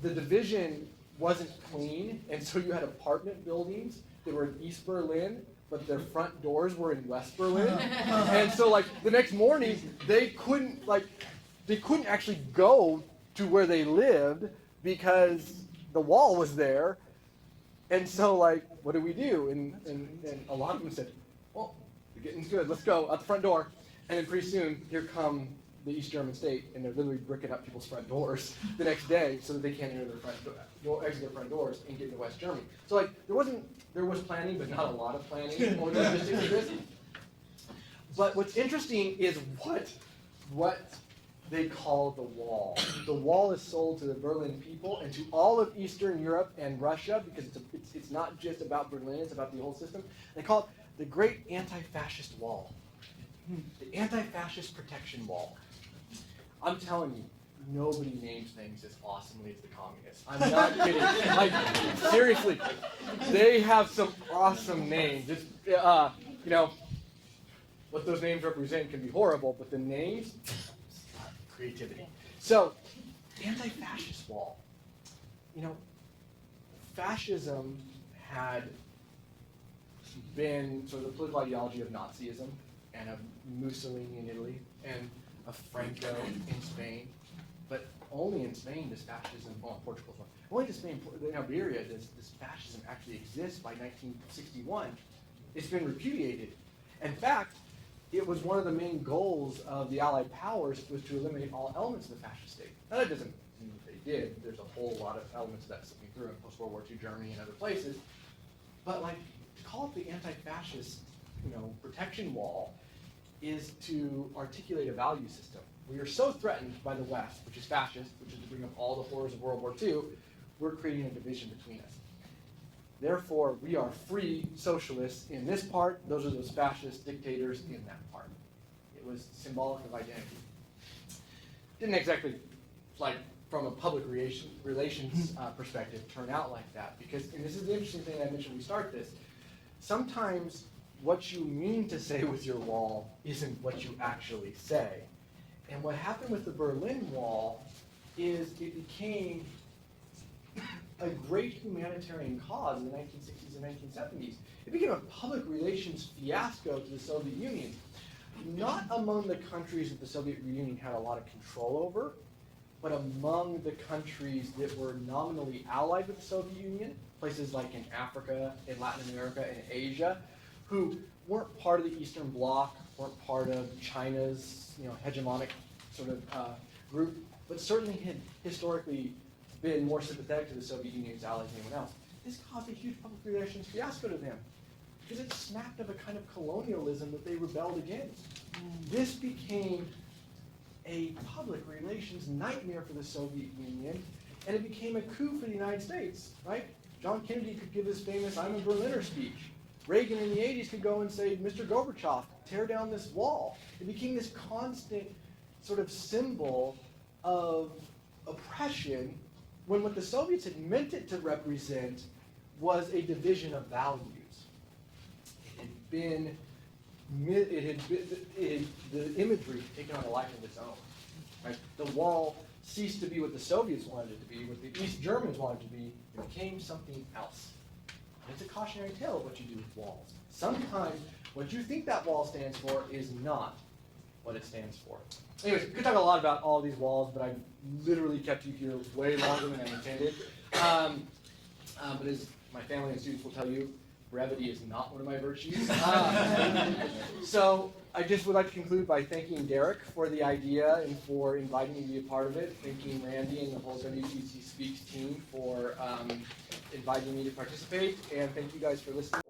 The division wasn't clean, and so you had apartment buildings that were in East Berlin, but their front doors were in West Berlin. And so like the next morning, they couldn't actually go to where they lived because the wall was there. And so like, what do we do? And a lot of them said, well, the getting's good, let's go out the front door. And then pretty soon, here come the East German state, and they're literally bricking up people's front doors the next day so that they can't enter exit their front doors and get into West Germany. So like, there was planning, but not a lot of planning or logistics of this. But what's interesting is what they call the wall. The wall is sold to the Berlin people and to all of Eastern Europe and Russia, because it's not just about Berlin, it's about the whole system. They call it the Great Anti-Fascist Wall. The Anti-Fascist Protection Wall. I'm telling you, nobody names things as awesomely as the communists. I'm not kidding. Like, seriously, they have some awesome names. It's, what those names represent can be horrible, but the names, creativity. So, anti-fascist wall. Fascism had been sort of the political ideology of Nazism and of Mussolini in Italy and of Franco in Spain. But only in Spain does fascism, well, Portugal as well, only in Spain, in Iberia, does fascism actually exist by 1961. It's been repudiated. In fact, it was one of the main goals of the Allied powers was to eliminate all elements of the fascist state. Now that doesn't mean that they did. There's a whole lot of elements of that slipping through in post-World War II Germany and other places. But like, to call it the anti-fascist, protection wall is to articulate a value system. We are so threatened by the West, which is fascist, which is to bring up all the horrors of World War II, we're creating a division between us. Therefore, we are free socialists in this part. Those are those fascist dictators in that part. It was symbolic of identity. Didn't exactly, like, from a public relations perspective, turn out like that. Because, and this is the interesting thing I mentioned when we start this, sometimes what you mean to say with your wall isn't what you actually say. And what happened with the Berlin Wall is it became a great humanitarian cause in the 1960s and 1970s. It became a public relations fiasco to the Soviet Union. Not among the countries that the Soviet Union had a lot of control over, but among the countries that were nominally allied with the Soviet Union, places like in Africa, in Latin America, and Asia, who weren't part of the Eastern Bloc, weren't part of China's hegemonic sort of group, but certainly had historically been more sympathetic to the Soviet Union's allies than anyone else. This caused a huge public relations fiasco to them because it smacked of a kind of colonialism that they rebelled against. This became a public relations nightmare for the Soviet Union, and it became a coup for the United States, right? John Kennedy could give his famous I'm a Berliner speech. Reagan in the 80s could go and say, Mr. Gorbachev, tear down this wall. It became this constant sort of symbol of oppression when what the Soviets had meant it to represent was a division of values. The imagery had taken on a life of its own. Right? The wall ceased to be what the Soviets wanted it to be, what the East Germans wanted it to be. It became something else. And it's a cautionary tale of what you do with walls. Sometimes what you think that wall stands for is not what it stands for. Anyways, we could talk a lot about all these walls, but I've literally kept you here way longer than I intended. But as my family and students will tell you, brevity is not one of my virtues. So I just would like to conclude by thanking Derek for the idea and for inviting me to be a part of it, thanking Randy and the whole WVC Speaks team for inviting me to participate, and thank you guys for listening.